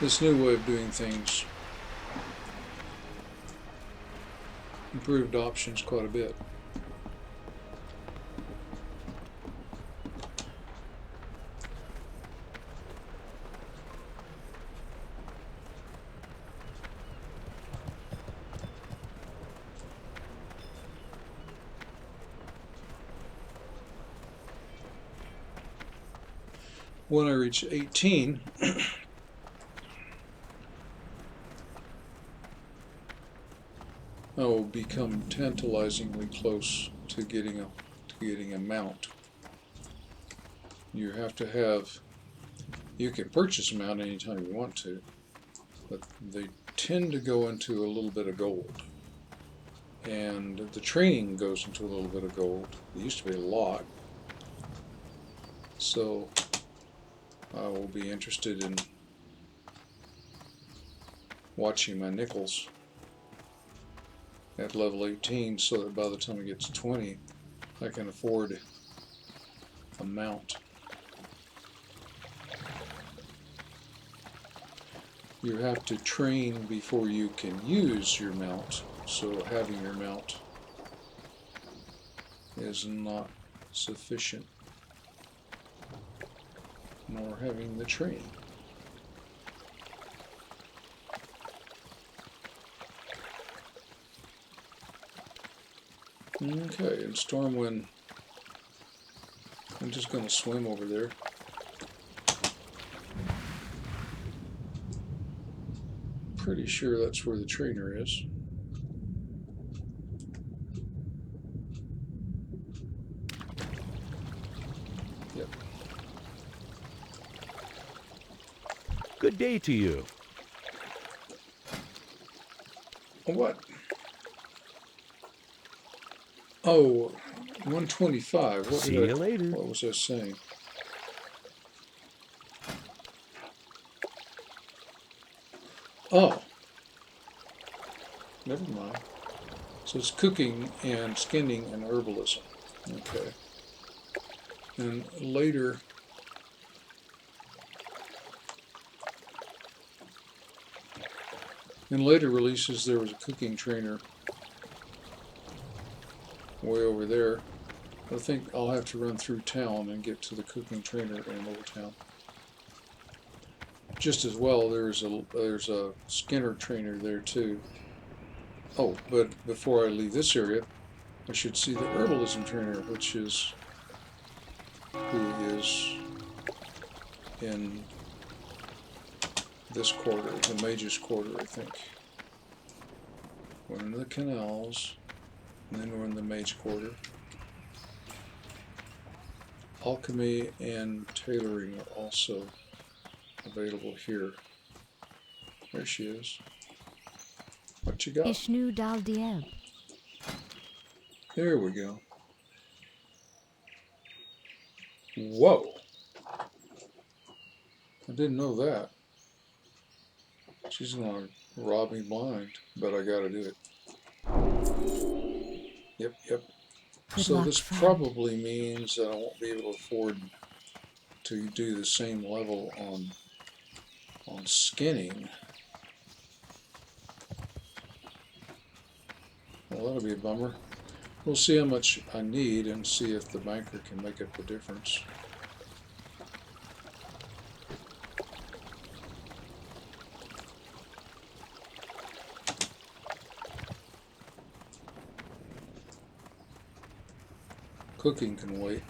This new way of doing things improved options quite a bit. When I reach 18, I will become tantalizingly close to getting a mount. You have to have. You can purchase a mount anytime you want to, but they tend to go into a little bit of gold, and the training goes into a little bit of gold. It used to be a lot, so I will be interested in watching my nickels at level 18 so that by the time I get to 20 I can afford a mount. You have to train before you can use your mount, so having your mount is not sufficient, nor having the training. Okay, in Stormwind, I'm just going to swim over there. Pretty sure that's where the trainer is. Good day to you. What? Oh, 125. See you later. What was I saying? Oh, never mind. So it's cooking and skinning and herbalism. Okay. And later, in later releases, there was a cooking trainer way over there. I think I'll have to run through town and get to the cooking trainer in Old Town. Just as well, there's a Skinner trainer there too. Oh, but before I leave this area, I should see the herbalism trainer, which is who is in this quarter, the Mage's quarter, I think. We're in the canals, and then we're in the Mage quarter. Alchemy and tailoring are also available here. There she is. What you got? Ishnu Dal Dieb. There we go. Whoa! I didn't know that. She's gonna rob me blind, but I gotta do it. Yep. Good So luck, this friend. probably means that I won't be able to afford to do the same level on skinning. Well, that'll be a bummer. We'll see how much I need and see if the banker can make up the difference. Cooking can wait.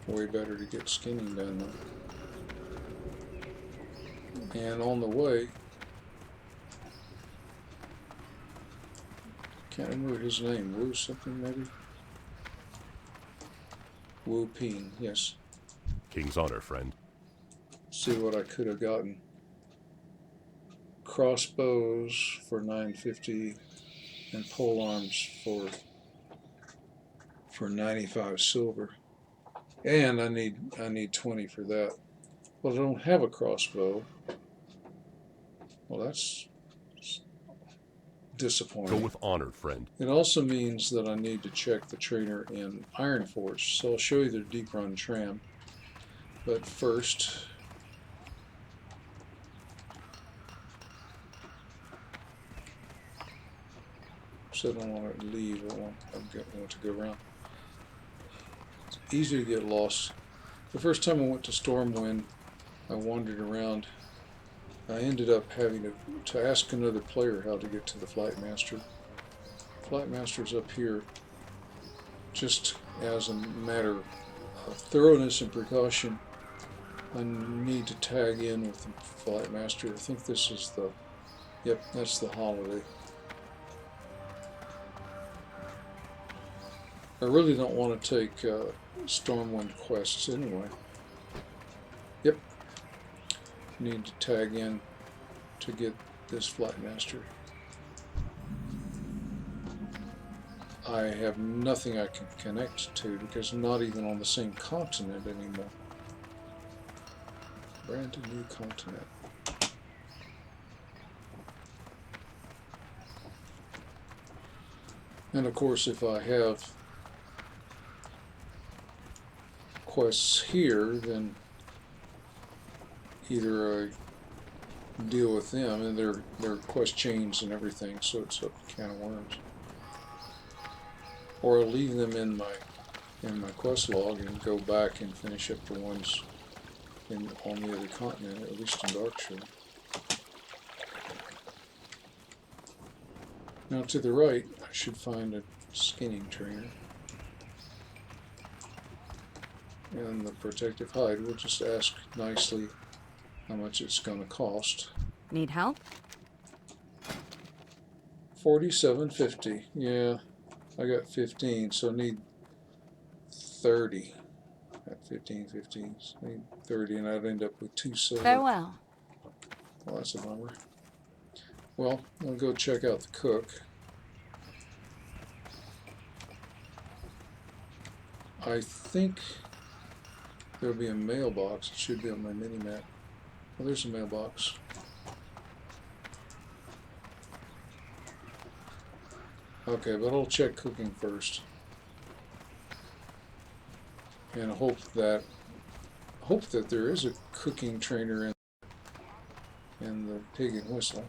Way better to get skinning done though. And on the way, can't remember his name. Wu something maybe? Wu Ping, yes. King's honor, friend. See what I could have gotten. Crossbows for 950 and pole arms for 95 silver. And I need 20 for that. Well, I don't have a crossbow. Well, that's disappointing. Go with honor, friend. It also means that I need to check the trainer in Ironforge, so I'll show you the deep run tram. But first, so I don't want to leave. I want to go around. It's easy to get lost. The first time I went to Stormwind, I wandered around. I ended up having to ask another player how to get to the Flight Master. Flight Master's up here. Just as a matter of thoroughness and precaution, I need to tag in with the Flight Master. I think this is the, yep, that's the holiday. I really don't want to take Stormwind quests anyway. Yep. Need to tag in to get this Flight Master. I have nothing I can connect to because I'm not even on the same continent anymore. Brand new continent. And of course, if I have quests here, then either I deal with them, and their quest chains and everything, so it's a can of worms, or I leave them in my quest log and go back and finish up the ones on the other continent, at least in Darkshore. Now to the right, I should find a skinning trainer. And the protective hide, we'll just ask nicely how much it's going to cost. Need help? $47.50. Yeah, I got 15, so I need 30. At 15, 15, 30, and I'd end up with 2 silver. Farewell. Well, that's a bummer. Well, I'll go check out the cook. I think there'll be a mailbox. It should be on my mini-map. Oh, there's a mailbox. Okay, but I'll check cooking first. And hope that there is a cooking trainer in the Pig and Whistle.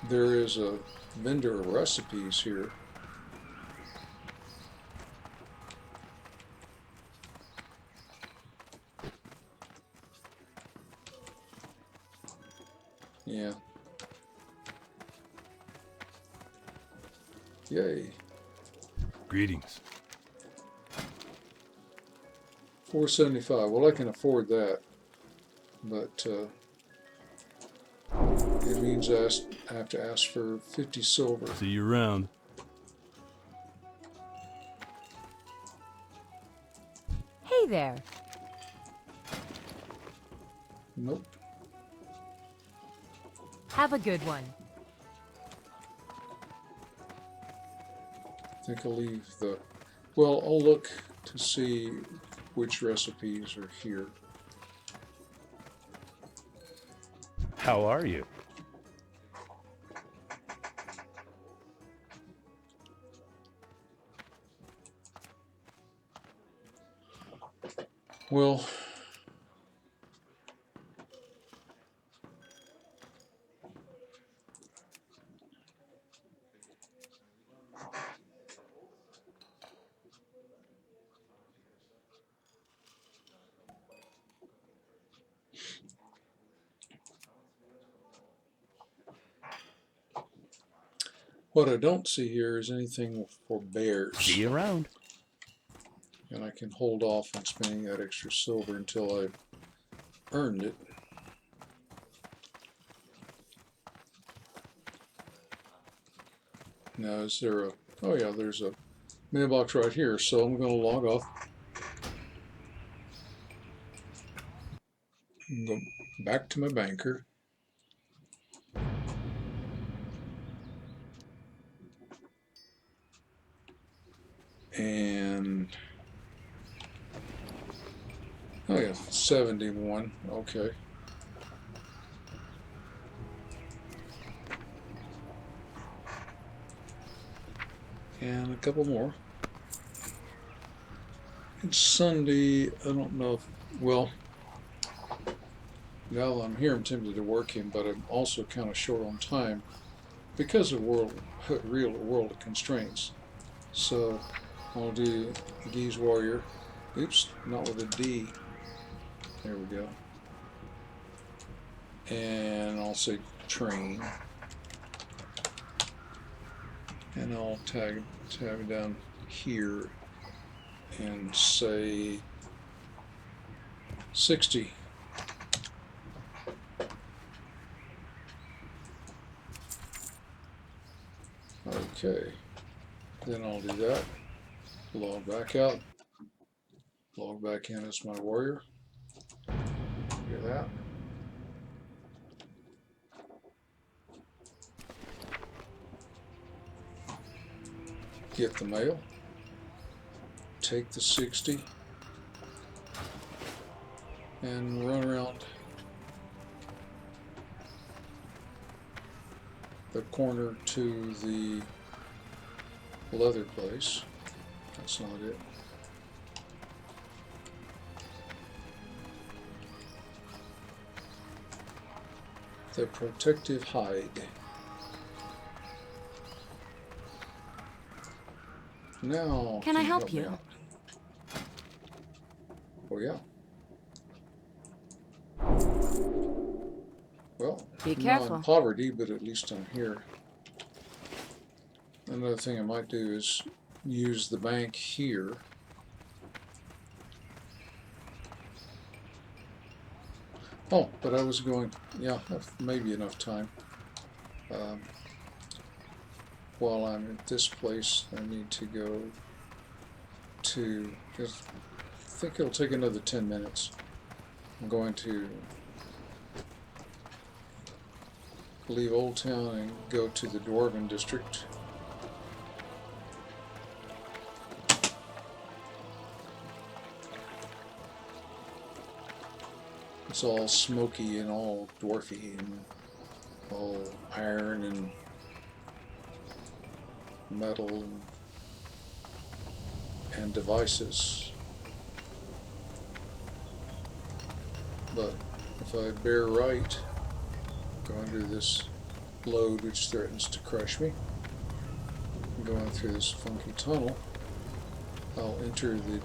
There is a vendor of recipes here. Yeah. Yay. Greetings. 475. Well, I can afford that, but it means I have to ask for 50 silver. See you around. Hey there. Nope. Have a good one. I think I'll leave the... Well, I'll look to see which recipes are here. How are you? Well, what I don't see here is anything for bears. See you around. And I can hold off on spending that extra silver until I've earned it. Now, is there a... Oh yeah, there's a mailbox right here, so I'm going to log off. And go back to my banker. And... Oh yeah, 71. Okay. And a couple more. It's Sunday. I don't know if... Well, now I'm here, I'm tempted to work him, but I'm also kind of short on time because of real world of constraints. So I'll do Geez Warrior. Oops, not with a D. There we go. And I'll say train. And I'll tag down here and say 60. Okay. Then I'll do that. Log back out. Log back in as my warrior. Hear that? Get the mail. Take the 60. And run around the corner to the leather place. That's not it. The protective hide. Now, Can I help me you? out? Oh yeah. Well, Be I'm careful. not in poverty, but at least I'm here. Another thing I might do is use the bank here. Oh, but I was going, yeah, maybe enough time. While I'm at this place, I need to go to, because think it'll take another 10 minutes. I'm going to leave Old Town and go to the Dwarven District. It's all smoky and all dwarfy and all iron and metal and devices. But if I bear right, go under this load which threatens to crush me, going through this funky tunnel, I'll enter the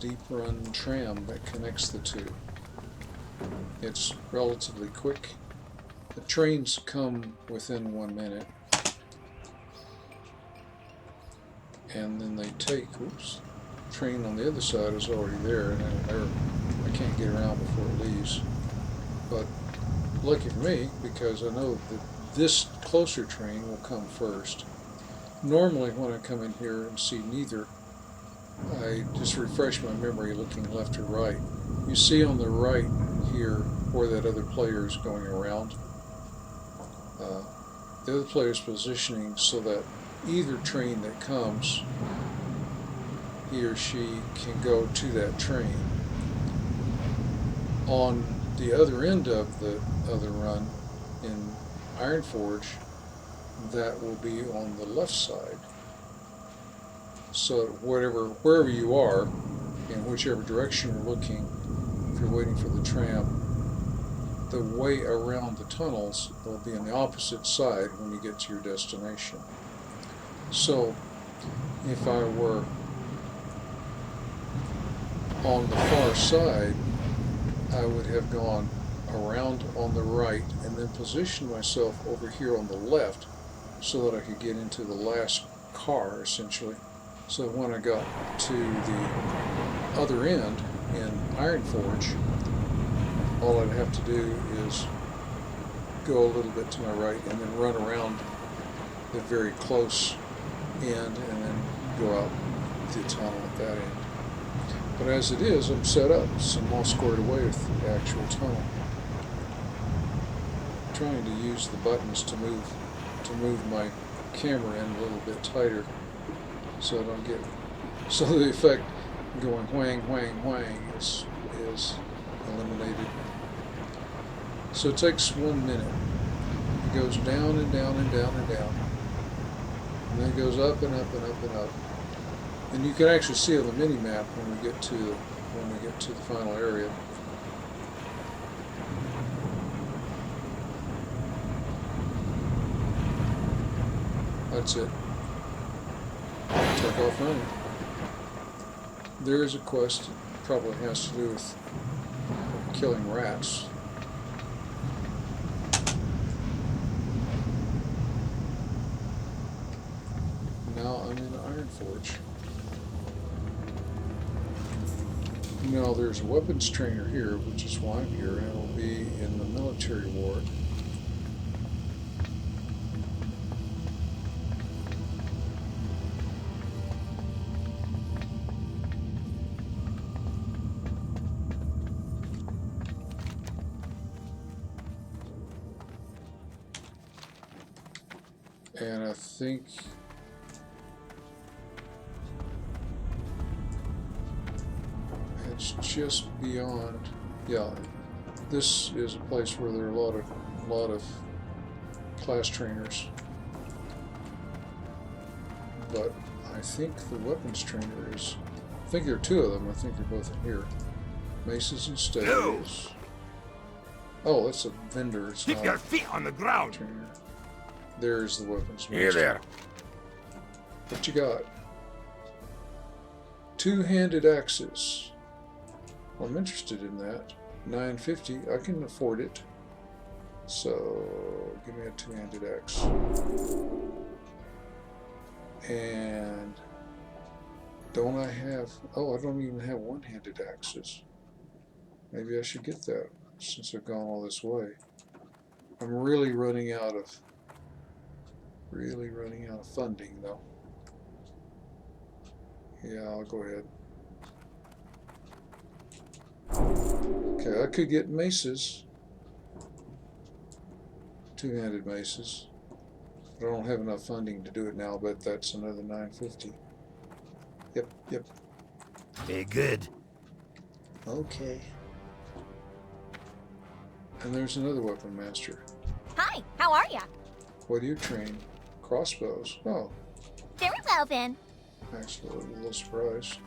deep run tram that connects the two. It's relatively quick. The trains come within 1 minute, and then they take, oops, the train on the other side is already there, and I can't get around before it leaves. But lucky for me, because I know that this closer train will come first. Normally when I come in here and see neither, I just refresh my memory looking left or right. You see on the right here where that other player is going around. The other player is positioning so that either train that comes, he or she can go to that train. On the other end of the other run in Ironforge, that will be on the left side. So wherever you are, in whichever direction you're looking, if you're waiting for the tram, the way around the tunnels will be on the opposite side when you get to your destination. So if I were on the far side, I would have gone around on the right and then positioned myself over here on the left so that I could get into the last car, essentially. So when I got to the other end in Ironforge, all I'd have to do is go a little bit to my right and then run around the very close end and then go out the tunnel at that end. But as it is, I'm set up, so I'm all squared away with the actual tunnel. I'm trying to use the buttons to move my camera in a little bit tighter so I don't get, so the effect going whang, whang, whang is eliminated. So it takes 1 minute. It goes down and down and down and down. And then it goes up and up and up and up. And you can actually see on the mini map when we get to the final area. That's it. Take off running. There is a quest. It probably has to do with killing rats. Now I'm in Ironforge. Now there's a weapons trainer here, which is why I'm here, and it will be in the military ward. And I think it's just beyond. Yeah, this is a place where there are a lot of class trainers. But I think the weapons trainer is. I think there are two of them. I think they're both in here. Maces and staves. Oh, that's a vendor. It's Keep not your feet on the ground. a trainer. There's the weapons master. Here there. What you got? Two-handed axes. Well, I'm interested in that. $9.50. I can afford it. So give me a two-handed axe. And don't I have? Oh, I don't even have one-handed axes. Maybe I should get that since I've gone all this way. I'm really running out of funding though. Yeah, I'll go ahead. Okay, I could get maces. Two-handed maces. But I don't have enough funding to do it now, but that's another $950. Yep. Very good. Okay. And there's another weapon master. Hi, how are ya? What do you train? Crossbows. Oh, Very well then. actually, a little surprise.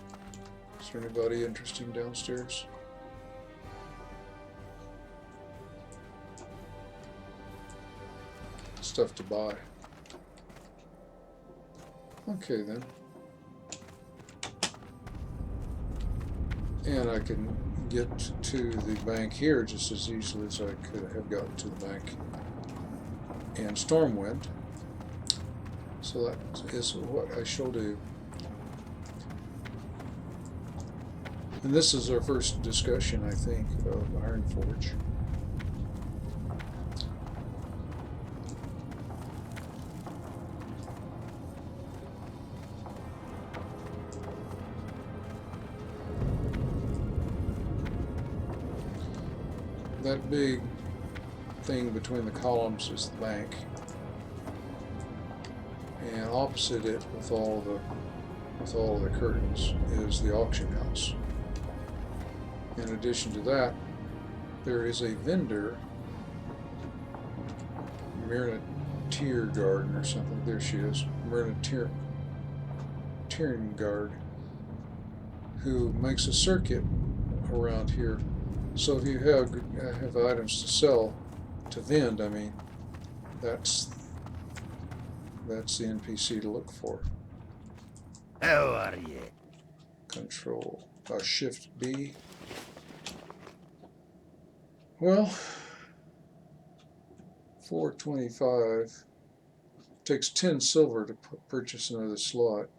Is there anybody interesting downstairs? Stuff to buy. Okay then. And I can get to the bank here just as easily as I could have gotten to the bank in Stormwind. So that is what I shall do. And this is our first discussion, I think, of Ironforge. That big thing between the columns is the bank, and opposite it, with all the curtains, is the auction house. In addition to that, there is a vendor, Myrna Tiergarden or something. There she is, Myrna Tiergarden, who makes a circuit around here. So if you have items to sell, to vend, I mean, that's the NPC to look for. How are you? Control Shift B. Well, 425 takes 10 silver to purchase another slot.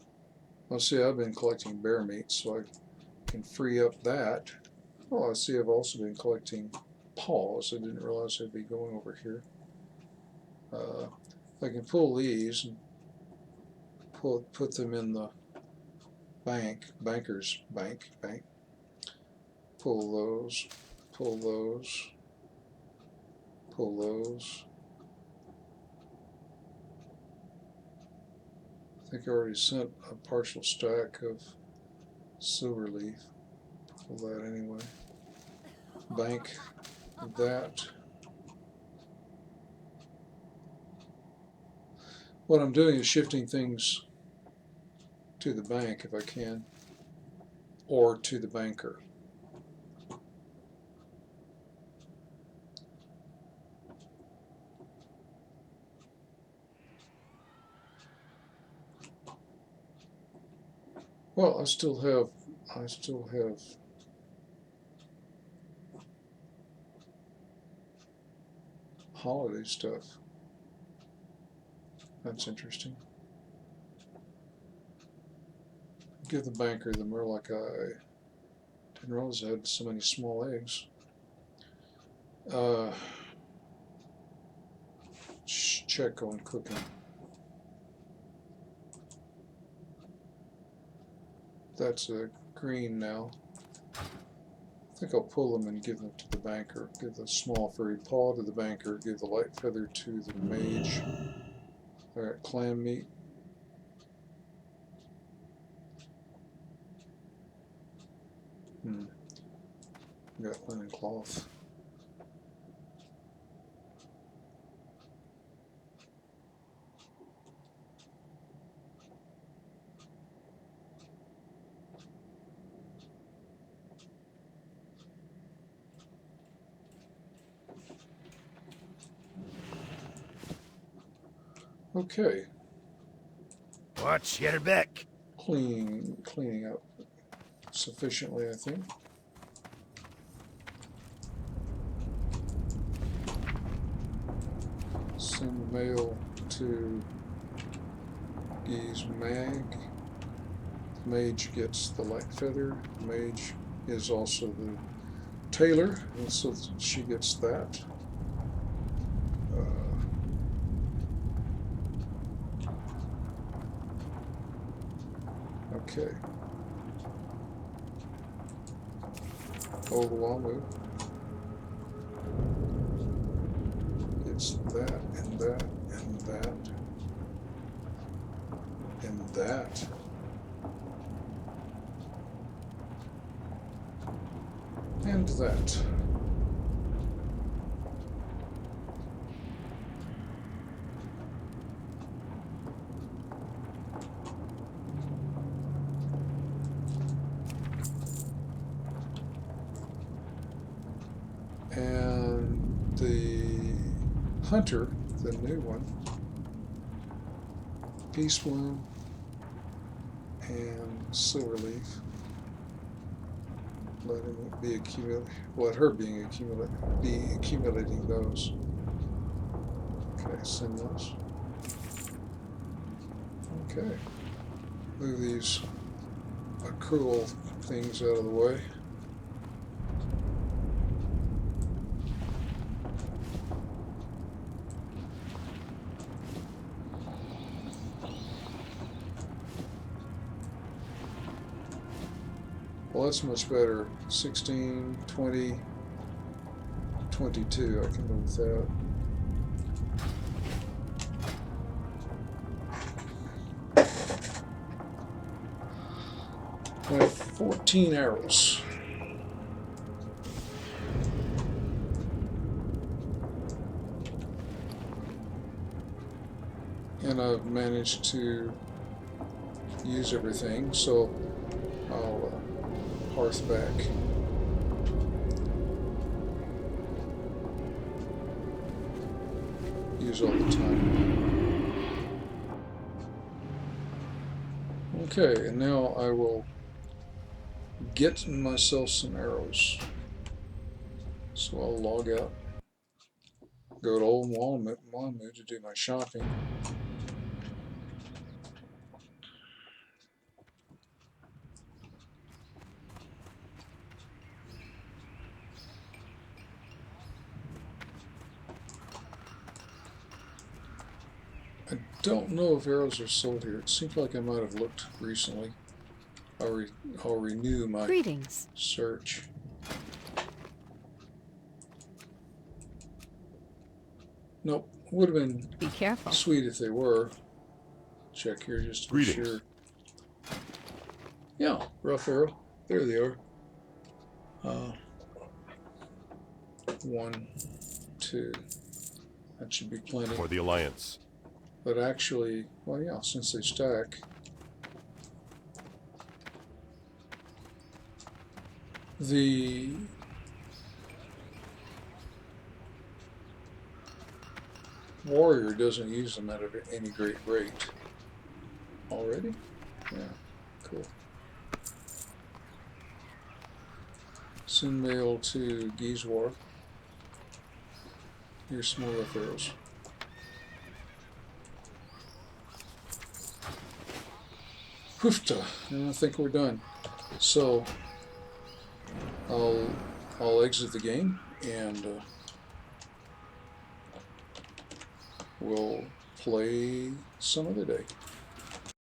Well, see, I've been collecting bear meat, so I can free up that. Oh, I see I've also been collecting paws. I didn't realize I'd be going over here. I can pull these and put them in the banker's bank. Pull those. I think I already sent a partial stack of silver leaf. Pull that anyway. Bank that. What I'm doing is shifting things to the bank if I can, or to the banker. Well, I still have holiday stuff. That's interesting. Give the banker the Murloc eye. Didn't realize I had so many small eggs. Check on cooking. That's a green now. I think I'll pull them and give them to the banker. Give the small furry paw to the banker. Give the light feather to the mage. Alright, clam meat. Got linen cloth. Okay. Watch your back. Cleaning up sufficiently, I think. Send mail to GeezerWoW. Mage gets the light feather. Mage is also the tailor, and so she gets that. Okay. overall move. It's that and that and that and that. And that. And the hunter, the new one, peace bloom and silverleaf. Let him be accumulating. Let her be accumulating those. Okay, send those. Okay, move these accrual things out of the way. Well, that's much better. 16, 20, 22. I can live with that. I have 14 arrows. And I've managed to use everything, so I'll hearth back. Use all the time. Okay, and now I will get myself some arrows. So I'll log out, go to Old Walnut to do my shopping. I don't know if arrows are sold here. It seems like I might have looked recently. I'll renew my Greetings. search. Nope, would have been Be careful. sweet if they were. Check here just to be sure. Yeah, rough arrow. There they are. 1, 2. That should be plenty. For the Alliance. But actually, well, yeah, since they stack. The warrior doesn't use them at any great rate. Already? Yeah, cool. Send mail to GeezerWoW. Here's some more rough arrows. Hoofta, and I think we're done. So I'll exit the game and we'll play some other day.